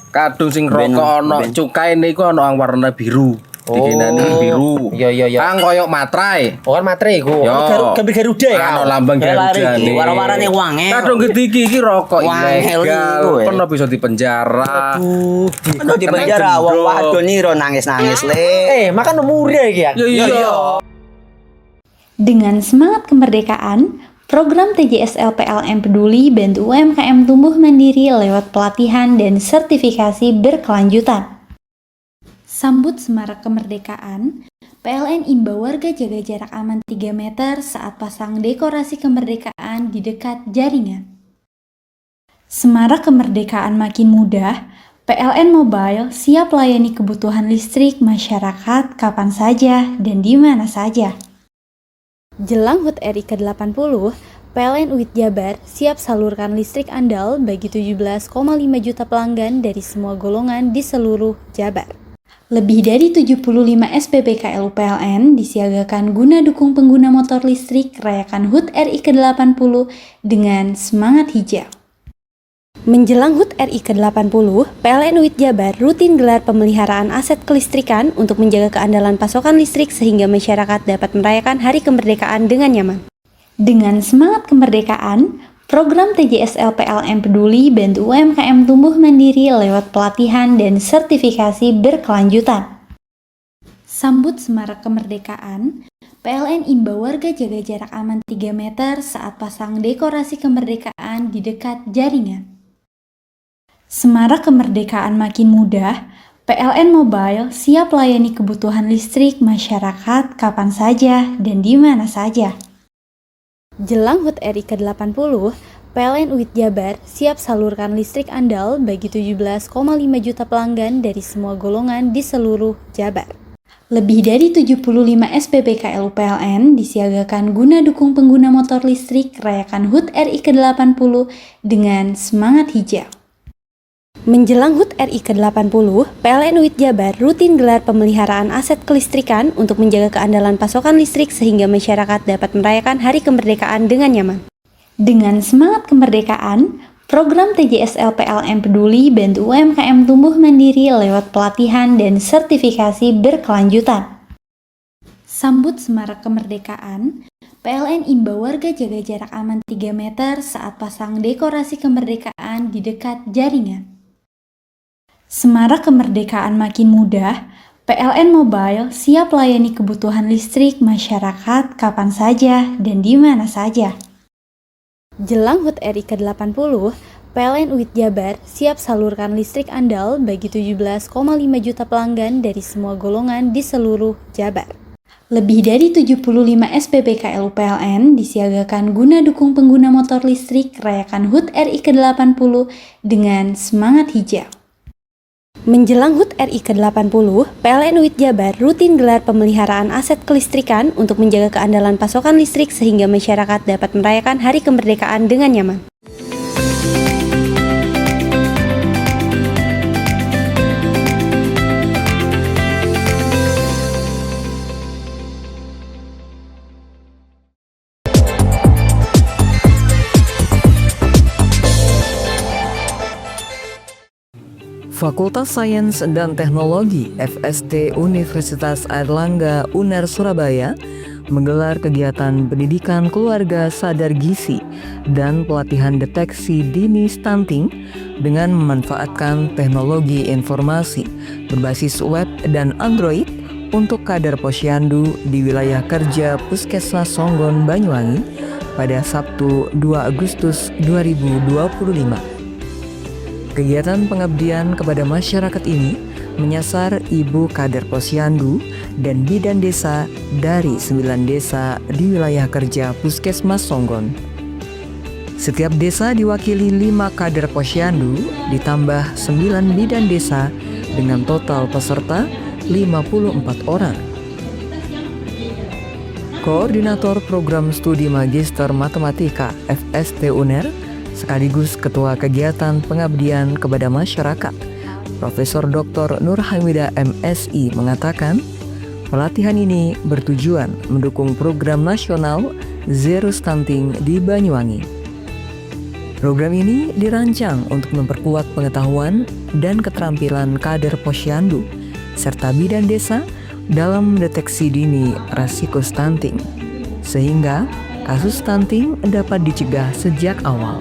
Kadung sing rokok ana cukae niku ana warna biru. Dikenani biru. Iya. Kang koyo matrai. Oh kan matrai iku. Gambar Garuda ya. Ana lambang Garuda nih. Warna-warnane wange. Kadung iki rokok ilegal. Pernah bisa dipenjara. Pernah dipenjara wong wadon iro nangis-nangis le. Makan murah iki ya. Iya. Dengan semangat kemerdekaan, program TJSL PLN Peduli bantu UMKM tumbuh mandiri lewat pelatihan dan sertifikasi berkelanjutan. Sambut Semarak Kemerdekaan, PLN imbau warga jaga jarak aman 3 meter saat pasang dekorasi kemerdekaan di dekat jaringan. Semarak kemerdekaan makin mudah, PLN Mobile siap layani kebutuhan listrik masyarakat kapan saja dan di mana saja. Jelang HUT RI ke-80, PLN UIT Jabar siap salurkan listrik andal bagi 17,5 juta pelanggan dari semua golongan di seluruh Jabar. Lebih dari 75 SPBKLU PLN disiagakan guna dukung pengguna motor listrik rayakan HUT RI ke-80 dengan semangat hijau. Menjelang HUT RI ke-80, PLN UIT Jabar rutin gelar pemeliharaan aset kelistrikan untuk menjaga keandalan pasokan listrik sehingga masyarakat dapat merayakan Hari Kemerdekaan dengan nyaman. Dengan semangat kemerdekaan, program TJSL PLN Peduli bantu UMKM tumbuh mandiri lewat pelatihan dan sertifikasi berkelanjutan. Sambut Semarak Kemerdekaan, PLN imbau warga jaga jarak aman 3 meter saat pasang dekorasi kemerdekaan di dekat jaringan. Semarak kemerdekaan makin mudah, PLN Mobile siap layani kebutuhan listrik masyarakat kapan saja dan di mana saja. Jelang HUT RI ke-80, PLN UIT Jabar siap salurkan listrik andal bagi 17,5 juta pelanggan dari semua golongan di seluruh Jabar. Lebih dari 75 SPBKLU PLN disiagakan guna dukung pengguna motor listrik rayakan HUT RI ke-80 dengan semangat hijau. Menjelang HUT RI ke-80, PLN UIT Jabar rutin gelar pemeliharaan aset kelistrikan untuk menjaga keandalan pasokan listrik sehingga masyarakat dapat merayakan Hari Kemerdekaan dengan nyaman. Dengan semangat kemerdekaan, program TJSL PLN Peduli bantu UMKM tumbuh mandiri lewat pelatihan dan sertifikasi berkelanjutan. Sambut Semarak Kemerdekaan, PLN imbau warga jaga jarak aman 3 meter saat pasang dekorasi kemerdekaan di dekat jaringan. Semarak kemerdekaan makin mudah, PLN Mobile siap layani kebutuhan listrik masyarakat kapan saja dan di mana saja. Jelang HUT RI ke-80, PLN UIT Jabar siap salurkan listrik andal bagi 17,5 juta pelanggan dari semua golongan di seluruh Jabar. Lebih dari 75 SPBKLU PLN disiagakan guna dukung pengguna motor listrik rayakan HUT RI ke-80 dengan semangat hijau. Menjelang HUT RI ke-80, PLN UIT Jabar rutin gelar pemeliharaan aset kelistrikan untuk menjaga keandalan pasokan listrik sehingga masyarakat dapat merayakan Hari Kemerdekaan dengan nyaman. Fakultas Sains dan Teknologi FST Universitas Airlangga UNER Surabaya menggelar kegiatan pendidikan keluarga sadar gizi dan pelatihan deteksi dini stunting dengan memanfaatkan teknologi informasi berbasis web dan Android untuk kader posyandu di wilayah kerja Puskesmas Songgon, Banyuwangi pada Sabtu 2 Agustus 2025. Kegiatan pengabdian kepada masyarakat ini menyasar ibu kader posyandu dan bidan desa dari 9 desa di wilayah kerja Puskesmas Songgon. Setiap desa diwakili 5 kader posyandu ditambah 9 bidan desa dengan total peserta 54 orang. Koordinator Program Studi Magister Matematika FST UNER sekaligus Ketua Kegiatan Pengabdian kepada Masyarakat, Profesor Dr. Nur Hamidah MSI mengatakan, pelatihan ini bertujuan mendukung program nasional Zero Stunting di Banyuwangi. Program ini dirancang untuk memperkuat pengetahuan dan keterampilan kader posyandu serta bidan desa dalam mendeteksi dini risiko stunting, sehingga kasus stunting dapat dicegah sejak awal.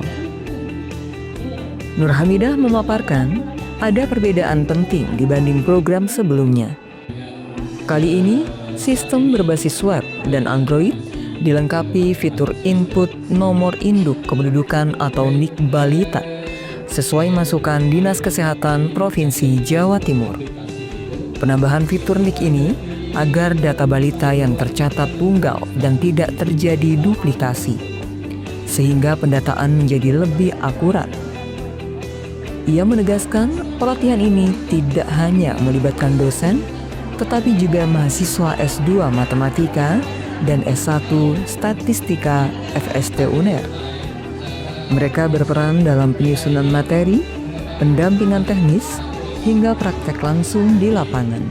Nur Hamidah memaparkan ada perbedaan penting dibanding program sebelumnya. Kali ini, sistem berbasis web dan Android dilengkapi fitur input nomor induk kependudukan atau NIK balita sesuai masukan Dinas Kesehatan Provinsi Jawa Timur. Penambahan fitur NIK ini agar data balita yang tercatat tunggal dan tidak terjadi duplikasi, sehingga pendataan menjadi lebih akurat. Ia menegaskan pelatihan ini tidak hanya melibatkan dosen, tetapi juga mahasiswa S2 Matematika dan S1 Statistika FST UNER. Mereka berperan dalam penyusunan materi, pendampingan teknis, hingga praktek langsung di lapangan.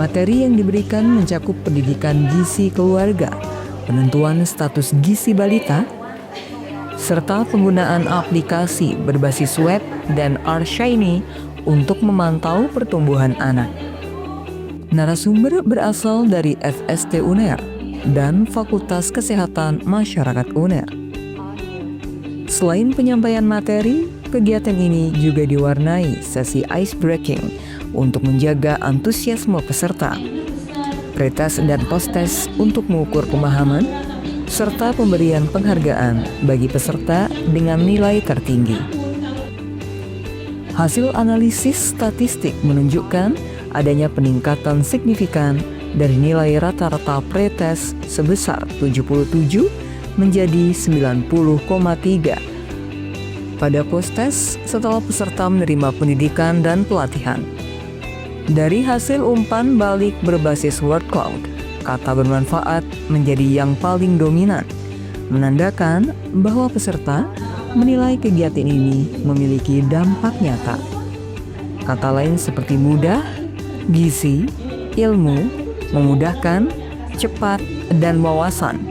Materi yang diberikan mencakup pendidikan gizi keluarga, penentuan status gizi balita, serta penggunaan aplikasi berbasis web dan R-Shiny untuk memantau pertumbuhan anak. Narasumber berasal dari FST UNER dan Fakultas Kesehatan Masyarakat UNER. Selain penyampaian materi, kegiatan ini juga diwarnai sesi ice breaking untuk menjaga antusiasme peserta, pretest dan post-test untuk mengukur pemahaman, serta pemberian penghargaan bagi peserta dengan nilai tertinggi. Hasil analisis statistik menunjukkan adanya peningkatan signifikan dari nilai rata-rata pretest sebesar 77 menjadi 90,3 pada post-test setelah peserta menerima pendidikan dan pelatihan. Dari hasil umpan balik berbasis word cloud, kata bermanfaat menjadi yang paling dominan, menandakan bahwa peserta menilai kegiatan ini memiliki dampak nyata. Kata lain seperti mudah, gizi, ilmu, memudahkan, cepat, dan wawasan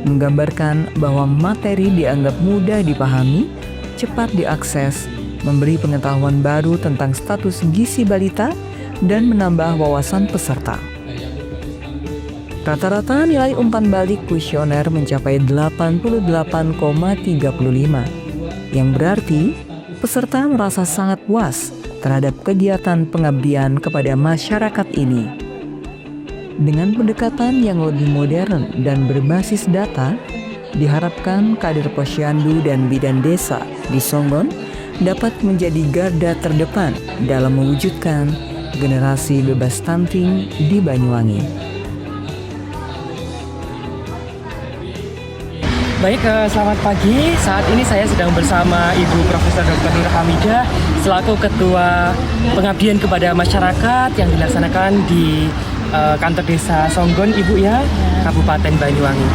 menggambarkan bahwa materi dianggap mudah dipahami, cepat diakses, memberi pengetahuan baru tentang status gizi balita, dan menambah wawasan peserta. Rata-rata nilai umpan balik kuesioner mencapai 88,35, yang berarti peserta merasa sangat puas terhadap kegiatan pengabdian kepada masyarakat ini. Dengan pendekatan yang lebih modern dan berbasis data, diharapkan kader posyandu dan bidan desa di Songgon dapat menjadi garda terdepan dalam mewujudkan generasi bebas stunting di Banyuwangi. Baik, selamat pagi. Saat ini saya sedang bersama Ibu Profesor Dr. Nur Hamidah selaku Ketua Pengabdian kepada Masyarakat yang dilaksanakan di kantor desa Songgon, Ibu ya, Kabupaten Banyuwangi.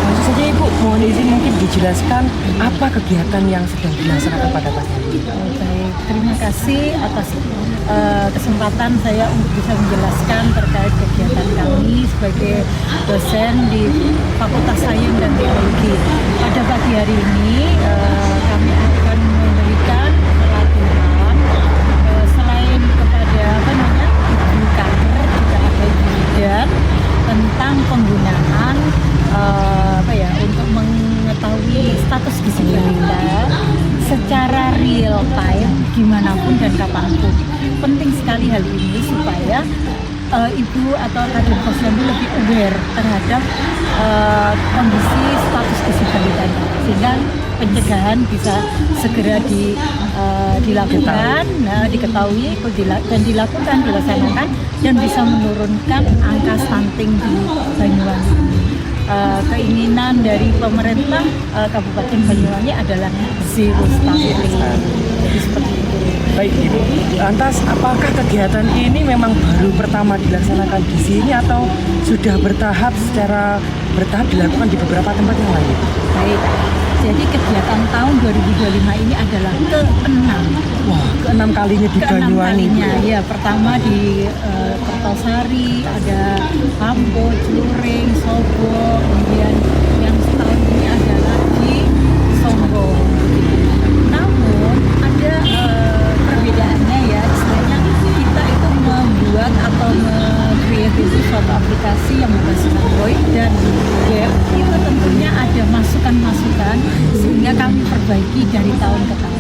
Langsung saja Ibu, mohon izin mungkin dijelaskan apa kegiatan yang sedang dilaksanakan pada pagi ini. Baik, terima kasih atas kesempatan saya untuk bisa menjelaskan terkait kegiatan kami sebagai dosen di Fakultas Sains dan Teknologi. Pada pagi hari ini kami akan memberikan pelatihan penggunaan untuk mengetahui status gizi balita secara real time dimanapun dan kapanpun. Penting sekali hal ini supaya ibu atau kader posyandu lebih aware terhadap kondisi status gizi balitanya, sehingga pencegahan bisa segera dilakukan, diketahui dan dilaksanakan, dan bisa menurunkan angka stunting di Banyuwangi. Keinginan dari pemerintah Kabupaten Banyuwangi adalah zero stunting. Jadi seperti itu. Baik Ibu, lantas apakah kegiatan ini memang baru pertama dilaksanakan di sini atau sudah secara bertahap dilakukan di beberapa tempat yang lain? Baik, jadi kegiatan tahun 2025 ini adalah ke-6. Wah, ke-6 kalinya di Banyuwangi. Ya, pertama di Kertosari, ada Pampo, Celuring, Sobo, kemudian yang setahun ini adalah di Songgo. Namun ada perbedaannya ya, istilahnya kita itu membuat atau meng-create suatu aplikasi yang berbasis Android dan web, itu tentunya ada masukan-masukan sehingga kami perbaiki dari tahun ke tahun.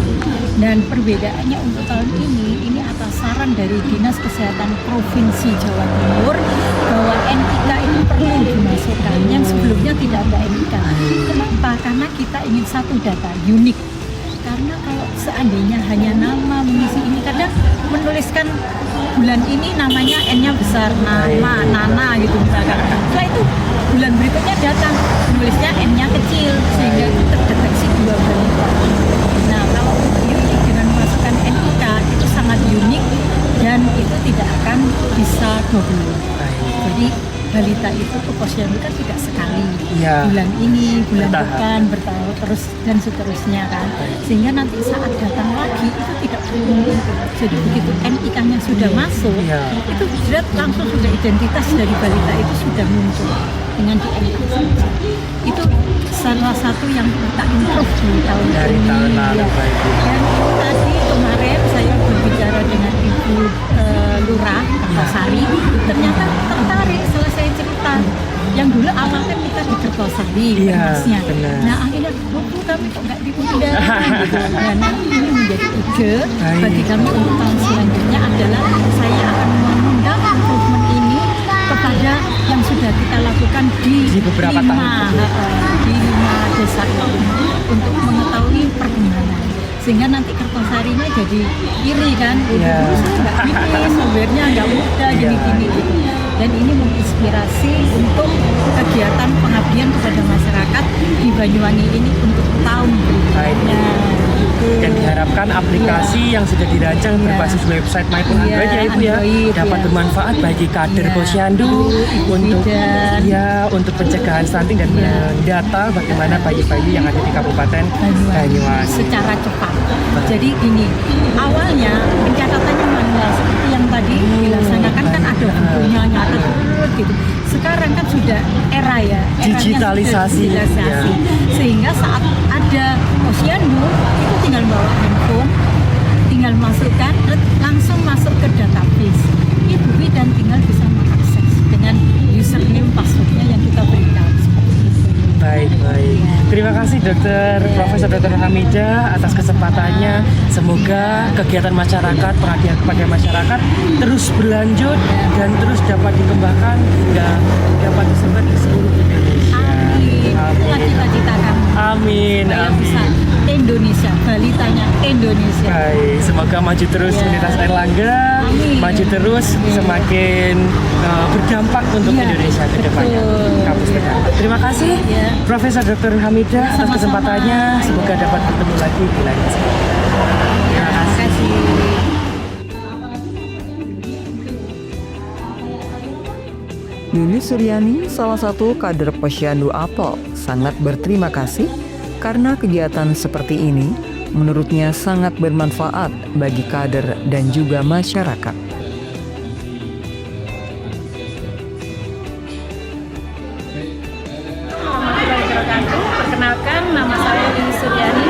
Dan perbedaannya untuk tahun ini atas saran dari Dinas Kesehatan Provinsi Jawa Timur bahwa NIK ini perlu dimasukkan yang sebelumnya tidak ada NIK. Kenapa? Karena kita ingin satu data unik. Karena kalau seandainya hanya nama mengisi ini, kadang menuliskan bulan ini namanya N-nya besar, nama, Nana gitu misalkan. Setelah itu bulan berikutnya datang menulisnya N-nya kecil sehingga terdeteksi dua balita. Nah, kalau unik dengan memasukkan NIK itu sangat unik dan itu tidak akan bisa double. Jadi balita itu ke posyandu kan tidak sekali, bulan ini, bulan depan, bertahun terus dan seterusnya kan, sehingga nanti saat datang lagi itu tidak perlu. Jadi begitu NIK-nya sudah masuk, itu langsung sudah identitas dari balita itu sudah muncul dengan di NIK saja. Itu salah satu yang kita improve di tahun dari ini. Tahun lalu. Dan tadi kemarin saya berbicara dengan Ibu Lurah Kertosari, ternyata tertarik setelah saya cerita. Yang dulu awalnya kita di Kertosari, Masnya. Nah akhirnya, Bu kami kok nggak diundang. Nah nanti ini menjadi ide bagi kami untuk tahun selanjutnya adalah saya akan mengundang improvement ini kepada yang sudah kita lakukan di beberapa tahun di 5 desa ini untuk mengetahui perkembangan. Sehingga nanti Kertosarinya jadi iri kan, saya nggak gini, software-nya nggak mudah, gini-gini gitu. Dan ini menginspirasi untuk kegiatan pengabdian kepada masyarakat di Banyuwangi ini untuk tahun berikutnya. Dan diharapkan aplikasi yang sudah dirancang berbasis website maupun Android ya Ibu ya dapat bermanfaat bagi kader posyandu untuk pencegahan stunting dan mendata bagaimana bayi-bayi yang ada di Kabupaten Banyuwangi secara cepat. Jadi gini, awalnya pencatatannya manual seperti yang tadi dilaksanakan kan ada bukunya nyata gitu. Sekarang kan sudah era digitalisasi. Sehingga saat ada posyandu itu tinggal bawa handphone, tinggal masukkan, langsung masuk ke database ibu dan tinggal bisa mengakses dengan username passwordnya yang kita berikan. Baik. Terima kasih Profesor Dr. Hamidah atas kesempatannya. Semoga kegiatan masyarakat, pengabdian kepada masyarakat terus berlanjut dan terus dapat dikembangkan hingga dapat disebar di seluruh Indonesia. Itulah cita-cita kami. Amin. Bisa Indonesia, balitanya Indonesia. Baik, semoga maju terus Universitas Airlangga, maju terus semakin berdampak untuk Indonesia ke depannya. Kampus berdampak. Terima kasih Profesor Dr. Hamidah atas kesempatannya. Semoga dapat bertemu lagi di lain kesempatan. Terima kasih. Yuni Suryani, salah satu kader posyandu Apel, sangat berterima kasih karena kegiatan seperti ini menurutnya sangat bermanfaat bagi kader dan juga masyarakat. Perkenalkan, nama saya Yuni Suryani,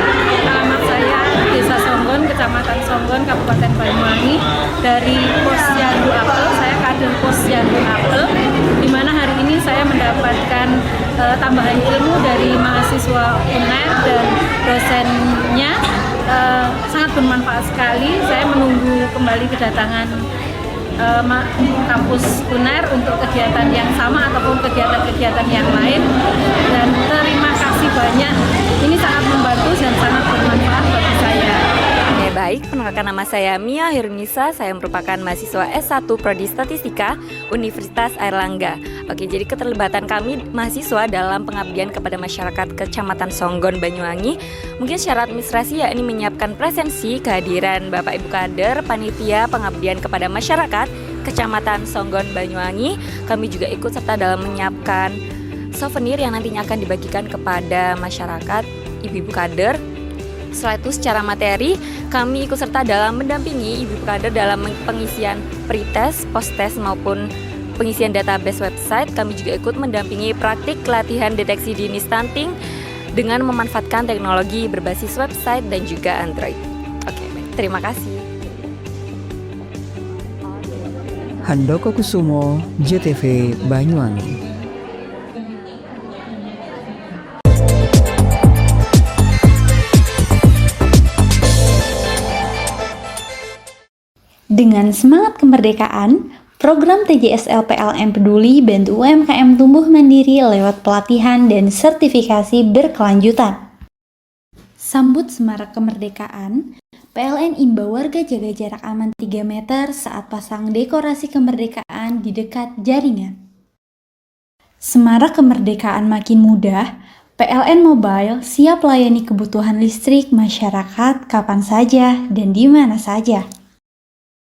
alamat saya Desa Songgon, Kecamatan Songgon, Kabupaten Banyuwangi. Dari Posyandu Apel, saya kader posyandu apel, di mana hari ini saya mendapatkan tambahan ilmu dari mahasiswa UNER dan dosennya. Sangat bermanfaat sekali. Saya menunggu kembali kedatangan kampus UNER untuk kegiatan yang sama ataupun kegiatan-kegiatan yang lain, dan terima kasih banyak. Ini sangat membantu dan sangat bermanfaat bagi saya. Oke, baik, perkenalkan nama saya Mia Hirunisa. Saya merupakan mahasiswa S1 Prodi Statistika Universitas Airlangga. Oke, jadi keterlibatan kami mahasiswa dalam pengabdian kepada masyarakat Kecamatan Songgon, Banyuwangi, mungkin secara administrasi yakni menyiapkan presensi kehadiran Bapak Ibu kader panitia pengabdian kepada masyarakat Kecamatan Songgon, Banyuwangi. Kami juga ikut serta dalam menyiapkan souvenir yang nantinya akan dibagikan kepada masyarakat ibu-ibu kader. Setelah itu secara materi kami ikut serta dalam mendampingi ibu kader dalam pengisian pretest, post-test maupun pengisian database website. Kami juga ikut mendampingi praktik latihan deteksi dini stunting dengan memanfaatkan teknologi berbasis website dan juga Android. Oke, baik. Terima kasih. Handoko Kusumo, JTV Banyuwangi. Dengan semangat kemerdekaan, program TJSL PLN Peduli bantu UMKM tumbuh mandiri lewat pelatihan dan sertifikasi berkelanjutan. Sambut semarak kemerdekaan, PLN imbau warga jaga jarak aman 3 meter saat pasang dekorasi kemerdekaan di dekat jaringan. Semarak kemerdekaan makin mudah, PLN Mobile siap layani kebutuhan listrik masyarakat kapan saja dan di mana saja.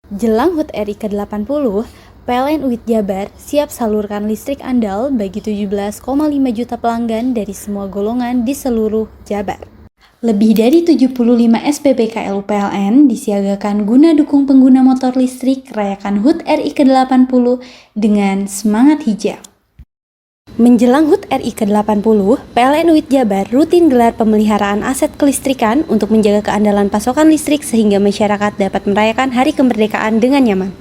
Jelang HUT RI ke-80, PLN UIT Jabar siap salurkan listrik andal bagi 17,5 juta pelanggan dari semua golongan di seluruh Jabar. Lebih dari 75 SPBKL PLN disiagakan guna dukung pengguna motor listrik rayakan HUT RI ke-80 dengan semangat hijau. Menjelang HUT RI ke-80, PLN UIT Jabar rutin gelar pemeliharaan aset kelistrikan untuk menjaga keandalan pasokan listrik sehingga masyarakat dapat merayakan Hari Kemerdekaan dengan nyaman.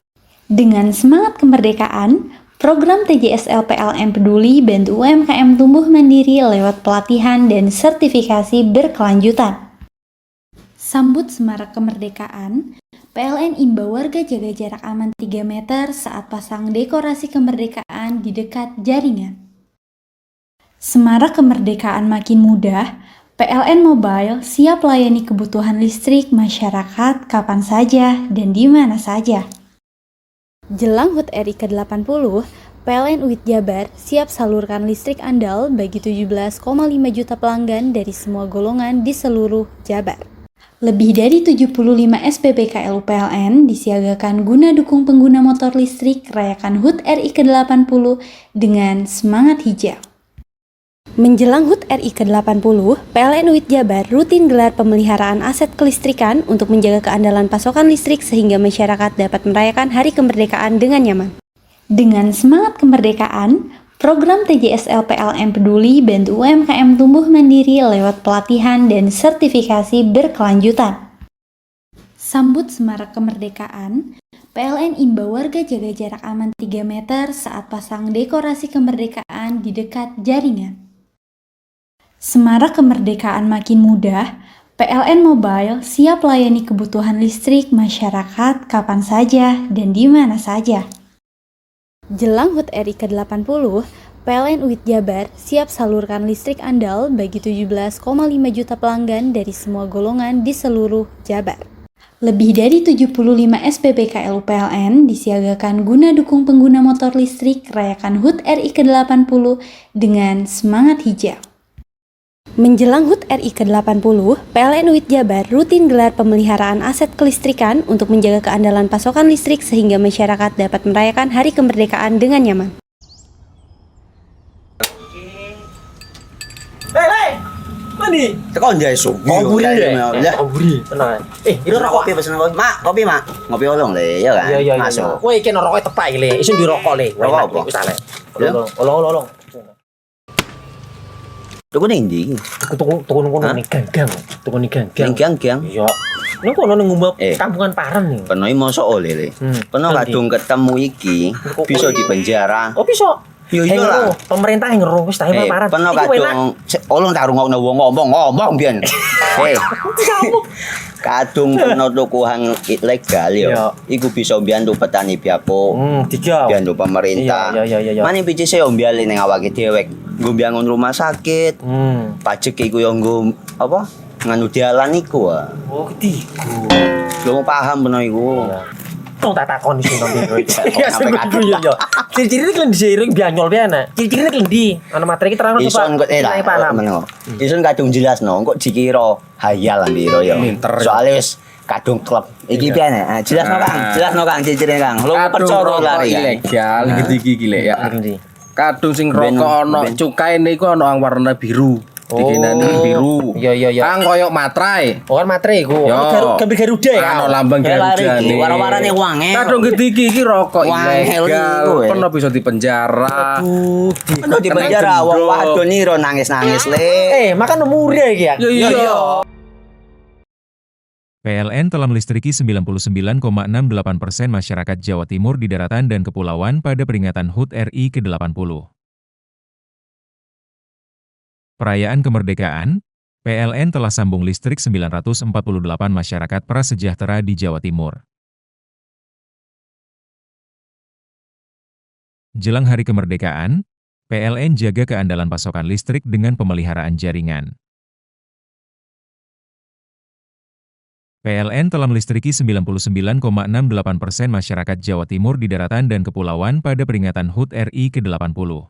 Dengan semangat kemerdekaan, program TJSL PLN Peduli bantu UMKM tumbuh mandiri lewat pelatihan dan sertifikasi berkelanjutan. Sambut semarak kemerdekaan, PLN imbau warga jaga jarak aman 3 meter saat pasang dekorasi kemerdekaan di dekat jaringan. Semarak kemerdekaan makin mudah, PLN Mobile siap layani kebutuhan listrik masyarakat kapan saja dan di mana saja. Jelang HUT RI ke-80, PLN UIT Jabar siap salurkan listrik andal bagi 17,5 juta pelanggan dari semua golongan di seluruh Jabar. Lebih dari 75 SPBKL PLN disiagakan guna dukung pengguna motor listrik rayakan HUT RI ke-80 dengan semangat hijau. Menjelang HUT RI ke-80, PLN UIT Jabar rutin gelar pemeliharaan aset kelistrikan untuk menjaga keandalan pasokan listrik sehingga masyarakat dapat merayakan Hari Kemerdekaan dengan nyaman. Dengan semangat kemerdekaan, program TJSL PLN Peduli bantu UMKM tumbuh mandiri lewat pelatihan dan sertifikasi berkelanjutan. Sambut semarak kemerdekaan, PLN imbau warga jaga jarak aman 3 meter saat pasang dekorasi kemerdekaan di dekat jaringan. Semarak kemerdekaan makin mudah, PLN Mobile siap layani kebutuhan listrik masyarakat kapan saja dan di mana saja. Jelang HUT RI ke-80, PLN UIT Jabar siap salurkan listrik andal bagi 17,5 juta pelanggan dari semua golongan di seluruh Jabar. Lebih dari 75 SPBKL PLN disiagakan guna dukung pengguna motor listrik rayakan HUT RI ke-80 dengan semangat hijau. Menjelang HUT RI ke-80, PLN UIT Jabar rutin gelar pemeliharaan aset kelistrikan untuk menjaga keandalan pasokan listrik sehingga masyarakat dapat merayakan Hari Kemerdekaan dengan nyaman. Hei, mandi. Tekan jaya su. Koburi ya. Koburi. Tenang. Ini rokok. Kopi pesen kopi. Mak, kopi mak. Ngopi olong le, ya kan? Iya. Masuk. Kowe iki rokok tepak iki le. Isin dirokok le. Rokok apa? Wis ale. Olong. Tuku ning ndi? Tuku ning ganggang. Tuku ning ganggang. Ning ganggang? Iya. Ini kok ono ngumbat kampungan Paren nih. Peno iki mosok oleh le. Peno kadung ketemu iki bisa dipenjara. Oh bisa. Yo iya lah. Pemerintah yang ngeruh wis tahe Paren. Peno kadung olong tak rungokno wong ngomong biyen. Kadung peno tukuhan ilegal yo. Iku bisa mbiyantu petani biapo. Mbiyantu pemerintah. Mane PCC yo mbiali ning awake dhewe. Nggo mbangun rumah sakit. Pajak iku yo nggo apa? Nganu dalan iku. Oh, ketiku. Lu paham peno iku. Tong tak takoni sing nang biro iki. Ya sebetul yo. Ciri-ciri iki diseiring bianyol piye ana. Ciri-cirine klendi. Ana materi iki terang Ison kok paham. Ison kadung jelasno kok dikira hayal lan biro yo. Soale wis kadung klub. Iki piye nek? Jelasno Kang, jelasno Kang ciri-cirine Kang. Lu percaya lari ilegal iki lek ya. Kadung sing rokok ono cukae niku ono warna biru. Dikinani biru. Iya. Kang koyo matrai. Oh kan matrai iku. Gambar Garuda ya. Ono lambang Garuda. Warna-warnane wange. Kadung gede iki rokok ilegal. Peno bisa dipenjara. Peno dipenjara wong wadon niro nangis-nangis le. Makan umure iki ya. Iya. PLN telah melistriki 99,68% masyarakat Jawa Timur di daratan dan kepulauan pada peringatan HUT RI ke-80. Perayaan kemerdekaan, PLN telah sambung listrik 948 masyarakat prasejahtera di Jawa Timur. Jelang hari kemerdekaan, PLN jaga keandalan pasokan listrik dengan pemeliharaan jaringan. PLN telah melistriki 99,68% masyarakat Jawa Timur di daratan dan kepulauan pada peringatan HUT RI ke-80.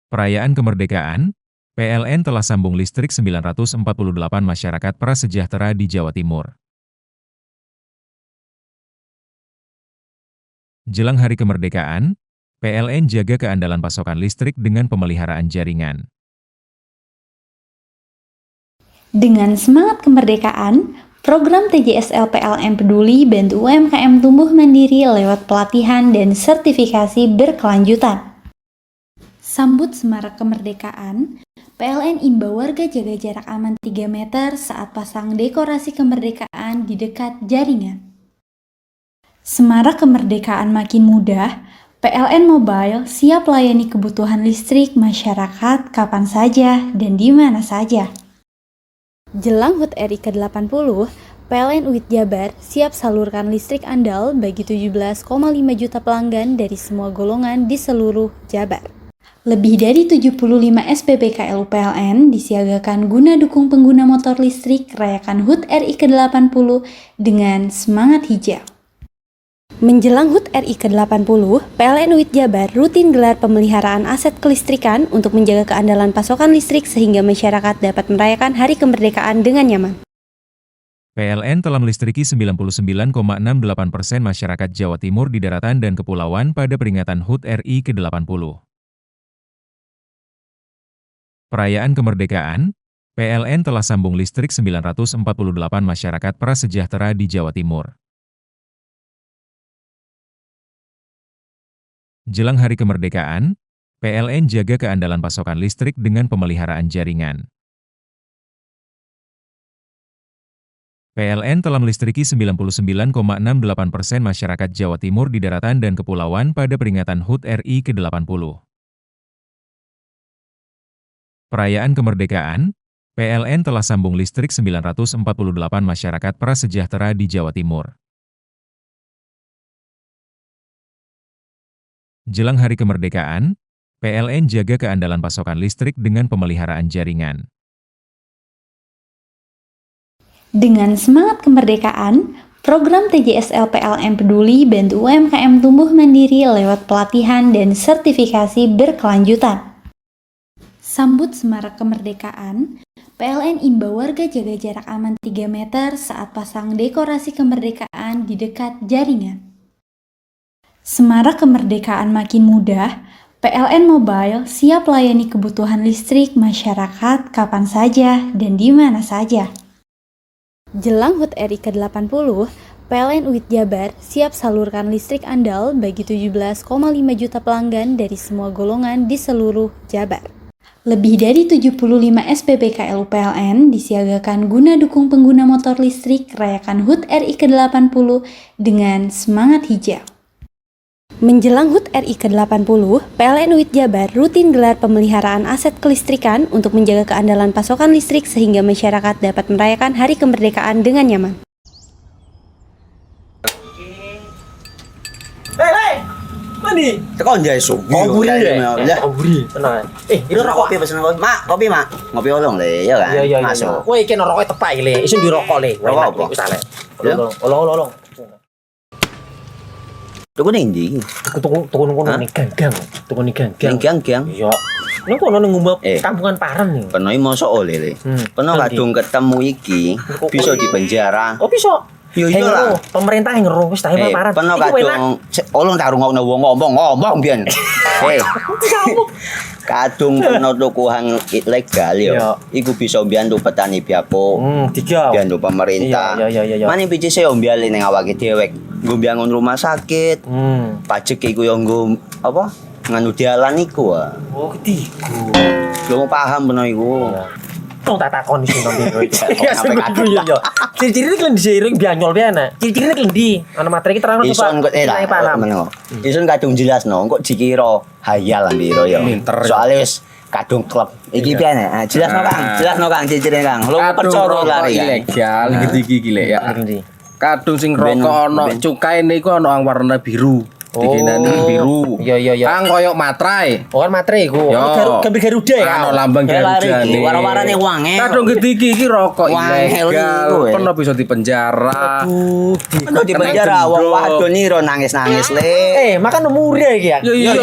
Perayaan kemerdekaan, PLN telah sambung listrik 948 masyarakat prasejahtera di Jawa Timur. Jelang hari kemerdekaan, PLN jaga keandalan pasokan listrik dengan pemeliharaan jaringan. Dengan semangat kemerdekaan, program TJSL PLN Peduli bantu UMKM tumbuh mandiri lewat pelatihan dan sertifikasi berkelanjutan. Sambut semarak kemerdekaan, PLN imbau warga jaga jarak aman 3 meter saat pasang dekorasi kemerdekaan di dekat jaringan. Semarak kemerdekaan makin mudah, PLN Mobile siap layani kebutuhan listrik masyarakat kapan saja dan di mana saja. Jelang HUT RI ke-80, PLN UIT Jabar siap salurkan listrik andal bagi 17,5 juta pelanggan dari semua golongan di seluruh Jabar. Lebih dari 75 SPBKL PLN disiagakan guna dukung pengguna motor listrik rayakan HUT RI ke-80 dengan semangat hijau. Menjelang HUT RI ke-80, PLN UIT Jabar rutin gelar pemeliharaan aset kelistrikan untuk menjaga keandalan pasokan listrik sehingga masyarakat dapat merayakan Hari Kemerdekaan dengan nyaman. PLN telah melistriki 99,68% masyarakat Jawa Timur di daratan dan kepulauan pada peringatan HUT RI ke-80. Perayaan kemerdekaan, PLN telah sambung listrik 948 masyarakat prasejahtera di Jawa Timur. Jelang hari kemerdekaan, PLN jaga keandalan pasokan listrik dengan pemeliharaan jaringan. PLN telah melistriki 99,68% masyarakat Jawa Timur di daratan dan kepulauan pada peringatan HUT RI ke-80. Perayaan kemerdekaan, PLN telah sambung listrik 948 masyarakat prasejahtera di Jawa Timur. Jelang hari kemerdekaan, PLN jaga keandalan pasokan listrik dengan pemeliharaan jaringan. Dengan semangat kemerdekaan, program TJSL PLN Peduli bantu UMKM tumbuh mandiri lewat pelatihan dan sertifikasi berkelanjutan. Sambut semarak kemerdekaan, PLN imbau warga jaga jarak aman 3 meter saat pasang dekorasi kemerdekaan di dekat jaringan. Semarak kemerdekaan makin mudah, PLN Mobile siap layani kebutuhan listrik masyarakat kapan saja dan di mana saja. Jelang HUT RI ke-80, PLN UIT Jabar siap salurkan listrik andal bagi 17,5 juta pelanggan dari semua golongan di seluruh Jabar. Lebih dari 75 SPBKL UPLN disiagakan guna dukung pengguna motor listrik rayakan HUT RI ke-80 dengan semangat hijau. Menjelang HUT RI ke-80, PLN UIT Jabar rutin gelar pemeliharaan aset kelistrikan untuk menjaga keandalan pasokan listrik sehingga masyarakat dapat merayakan Hari Kemerdekaan dengan nyaman. Hei, mandi. Tekan jaya subuh. Koburi ya. Koburi. Tenang. Ini rokok. Kopi pesen kopi. Mak, kopi mak. Ngopi olong le, ya kan? Iya. Masuk. Woi, kena rokok tepak le. Isin dirokok le. Rokok apa? Wis ale. Olong. Tuku ning ndi? Tuku kono ning ganggang. Tuku ning ganggang. Ning ganggang? Iya. Nang kono ning ngumbat kampungan Paren nih. Peno mosok oleh le. Peno kadung ketemu iki bisa dipenjara. Oh, bisa. Yo iya lah. Pemerintah yang ngeru wis tahe Paren. Peno kadung olong tak rungokno wong ngomong biyen. Kadung peno tuku hang ilegal yo. Iku bisa mbiyantu petani biapo. Mbiyantu pemerintah. Iya. Mane pici se mbiale ning awake dhewek. Nggo mbiyangun rumah sakit. Pajak iku yo nggo apa? Nganu dialan iku ah. Oh, ketiku. Lu paham peno iku. Tong tak takon sing nang biro iki. Ya sampe yo. Ciri-ciri iki diseiring bianyol piye ana. Ciri-cirine klendi. Ana materi iki terang Pak. Ison kok meneng. Ison kadung jelasno kok dikira hayal biro yo. Soale wis kadung klub. Iki piye nek? Jelasno Kang ciri-cirine Kang. Lu percaya lari ilegal iki lek ya. Kadung sing rokok ana cukae niku ana warna biru. Dikenani biru. Iya. Kang koyo matrai. Oh, kan matrai iku. Gambar Garuda ya. Ana lambang Garuda. Warna-warnane wange. Kadung iki rokok ilegal. Pernah bisa dipenjara. Pernah dipenjara wong wadon iro nangis-nangis le. Makan murah iki ya. Iya.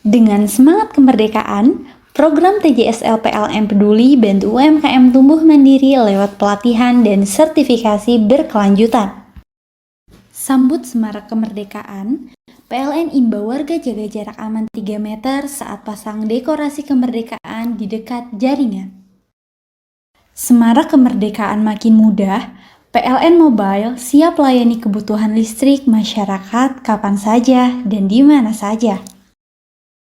Dengan semangat kemerdekaan, program TJSL PLN Peduli bantu UMKM tumbuh mandiri lewat pelatihan dan sertifikasi berkelanjutan. Sambut semarak kemerdekaan, PLN imbau warga jaga jarak aman 3 meter saat pasang dekorasi kemerdekaan di dekat jaringan. Semarak kemerdekaan makin mudah, PLN Mobile siap layani kebutuhan listrik masyarakat kapan saja dan di mana saja.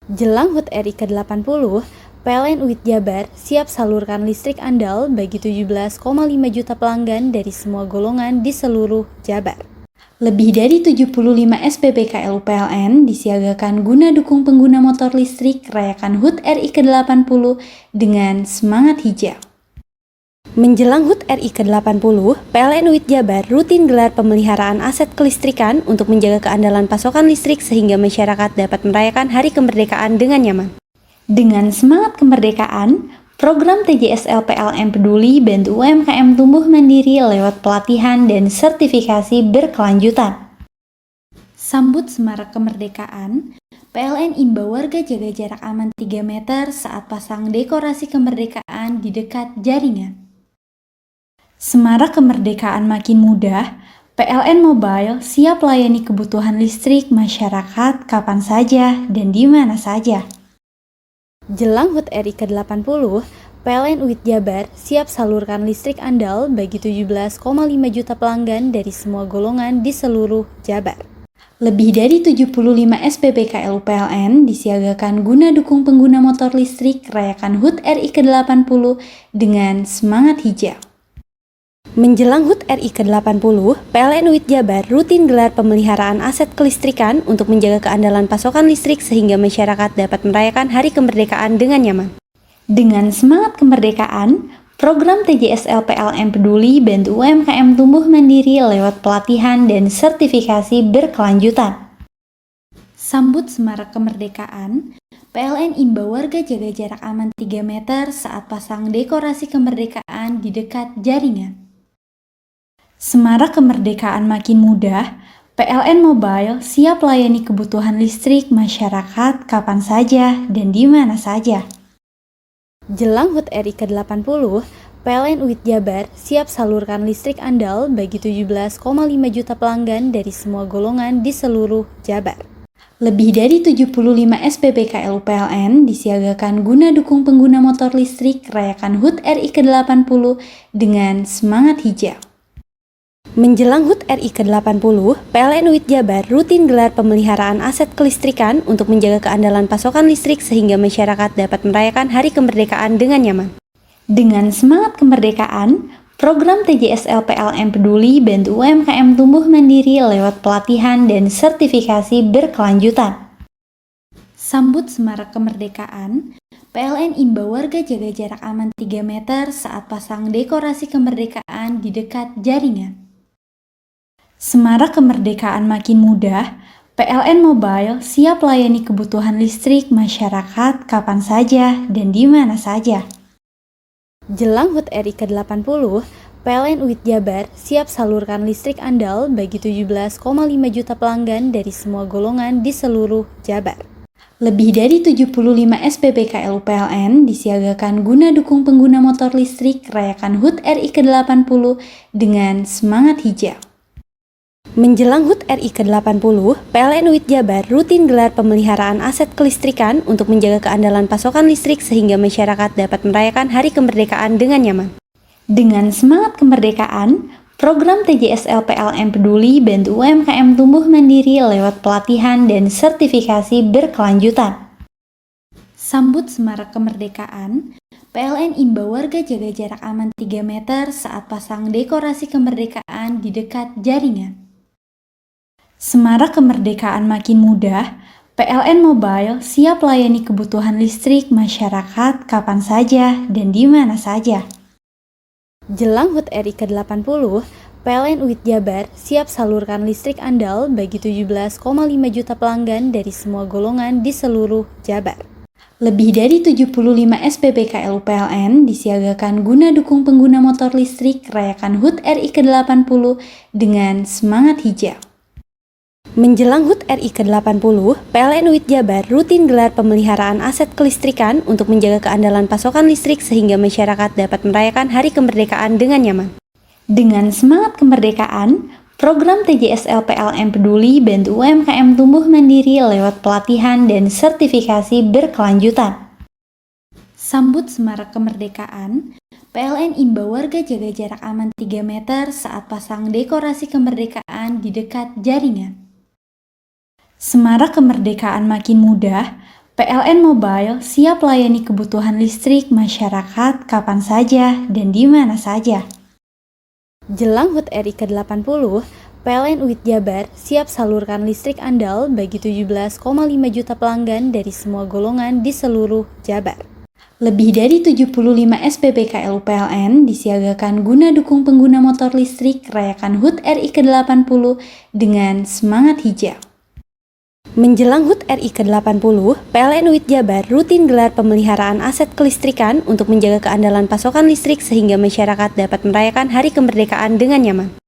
Jelang HUT RI ke-80, PLN UIT Jabar siap salurkan listrik andal bagi 17,5 juta pelanggan dari semua golongan di seluruh Jabar. Lebih dari 75 SPBKL UPLN disiagakan guna dukung pengguna motor listrik rayakan HUT RI ke-80 dengan semangat hijau. Menjelang HUT RI ke-80, PLN UIT Jabar rutin gelar pemeliharaan aset kelistrikan untuk menjaga keandalan pasokan listrik sehingga masyarakat dapat merayakan Hari Kemerdekaan dengan nyaman. Dengan semangat kemerdekaan, program TJSL PLN Peduli bantu UMKM tumbuh mandiri lewat pelatihan dan sertifikasi berkelanjutan. Sambut semarak kemerdekaan, PLN imbau warga jaga jarak aman 3 meter saat pasang dekorasi kemerdekaan di dekat jaringan. Semarak kemerdekaan makin mudah, PLN Mobile siap layani kebutuhan listrik masyarakat kapan saja dan di mana saja. Jelang HUT RI ke-80, PLN UIT Jabar siap salurkan listrik andal bagi 17,5 juta pelanggan dari semua golongan di seluruh Jabar. Lebih dari 75 SPBKL UPLN disiagakan guna dukung pengguna motor listrik rayakan HUT RI ke-80 dengan semangat hijau. Menjelang HUT RI ke-80, PLN UIT Jabar rutin gelar pemeliharaan aset kelistrikan untuk menjaga keandalan pasokan listrik sehingga masyarakat dapat merayakan Hari Kemerdekaan dengan nyaman. Dengan semangat kemerdekaan, program TJSL PLN Peduli bantu UMKM tumbuh mandiri lewat pelatihan dan sertifikasi berkelanjutan. Sambut semarak kemerdekaan, PLN imbau warga jaga jarak aman 3 meter saat pasang dekorasi kemerdekaan di dekat jaringan. Semarak kemerdekaan makin mudah, PLN Mobile siap layani kebutuhan listrik masyarakat kapan saja dan di mana saja. Jelang HUT RI ke-80, PLN UIT Jabar siap salurkan listrik andal bagi 17,5 juta pelanggan dari semua golongan di seluruh Jabar. Lebih dari 75 SPBKL UPLN disiagakan guna dukung pengguna motor listrik rayakan HUT RI ke-80 dengan semangat hijau. Menjelang HUT RI ke-80, PLN UIT Jabar rutin gelar pemeliharaan aset kelistrikan untuk menjaga keandalan pasokan listrik sehingga masyarakat dapat merayakan Hari Kemerdekaan dengan nyaman. Dengan semangat kemerdekaan, program TJSL PLN Peduli bantu UMKM tumbuh mandiri lewat pelatihan dan sertifikasi berkelanjutan. Sambut semarak kemerdekaan, PLN imbau warga jaga jarak aman 3 meter saat pasang dekorasi kemerdekaan di dekat jaringan. Semarak kemerdekaan makin mudah, PLN Mobile siap layani kebutuhan listrik masyarakat kapan saja dan di mana saja. Jelang HUT RI ke-80, PLN UIT Jabar siap salurkan listrik andal bagi 17,5 juta pelanggan dari semua golongan di seluruh Jabar. Lebih dari 75 SPBKL PLN disiagakan guna dukung pengguna motor listrik rayakan HUT RI ke-80 dengan semangat hijau. Menjelang HUT RI ke-80, PLN UIT Jabar rutin gelar pemeliharaan aset kelistrikan untuk menjaga keandalan pasokan listrik sehingga masyarakat dapat merayakan Hari Kemerdekaan dengan nyaman. Dengan semangat kemerdekaan, program TJSL PLN Peduli bantu UMKM tumbuh mandiri lewat pelatihan dan sertifikasi berkelanjutan. Sambut semarak kemerdekaan, PLN imbau warga jaga jarak aman 3 meter saat pasang dekorasi kemerdekaan di dekat jaringan. Semarak kemerdekaan makin mudah, PLN Mobile siap layani kebutuhan listrik masyarakat kapan saja dan di mana saja. Jelang HUT RI ke-80, PLN UIT Jabar siap salurkan listrik andal bagi 17,5 juta pelanggan dari semua golongan di seluruh Jabar. Lebih dari 75 SPBKL PLN disiagakan guna dukung pengguna motor listrik rayakan HUT RI ke-80 dengan semangat hijau. Menjelang HUT RI ke-80, PLN UIT Jabar rutin gelar pemeliharaan aset kelistrikan untuk menjaga keandalan pasokan listrik sehingga masyarakat dapat merayakan Hari Kemerdekaan dengan nyaman. Dengan semangat kemerdekaan, program TJSL PLN Peduli bantu UMKM tumbuh mandiri lewat pelatihan dan sertifikasi berkelanjutan. Sambut semarak kemerdekaan, PLN imbau warga jaga jarak aman 3 meter saat pasang dekorasi kemerdekaan di dekat jaringan. Semarak kemerdekaan makin mudah, PLN Mobile siap layani kebutuhan listrik masyarakat kapan saja dan di mana saja. Jelang HUT RI ke-80, PLN UIT Jabar siap salurkan listrik andal bagi 17,5 juta pelanggan dari semua golongan di seluruh Jabar. Lebih dari 75 SPBKL PLN disiagakan guna dukung pengguna motor listrik rayakan HUT RI ke-80 dengan semangat hijau. Menjelang HUT RI ke-80, PLN UIT Jabar rutin gelar pemeliharaan aset kelistrikan untuk menjaga keandalan pasokan listrik sehingga masyarakat dapat merayakan Hari Kemerdekaan dengan nyaman.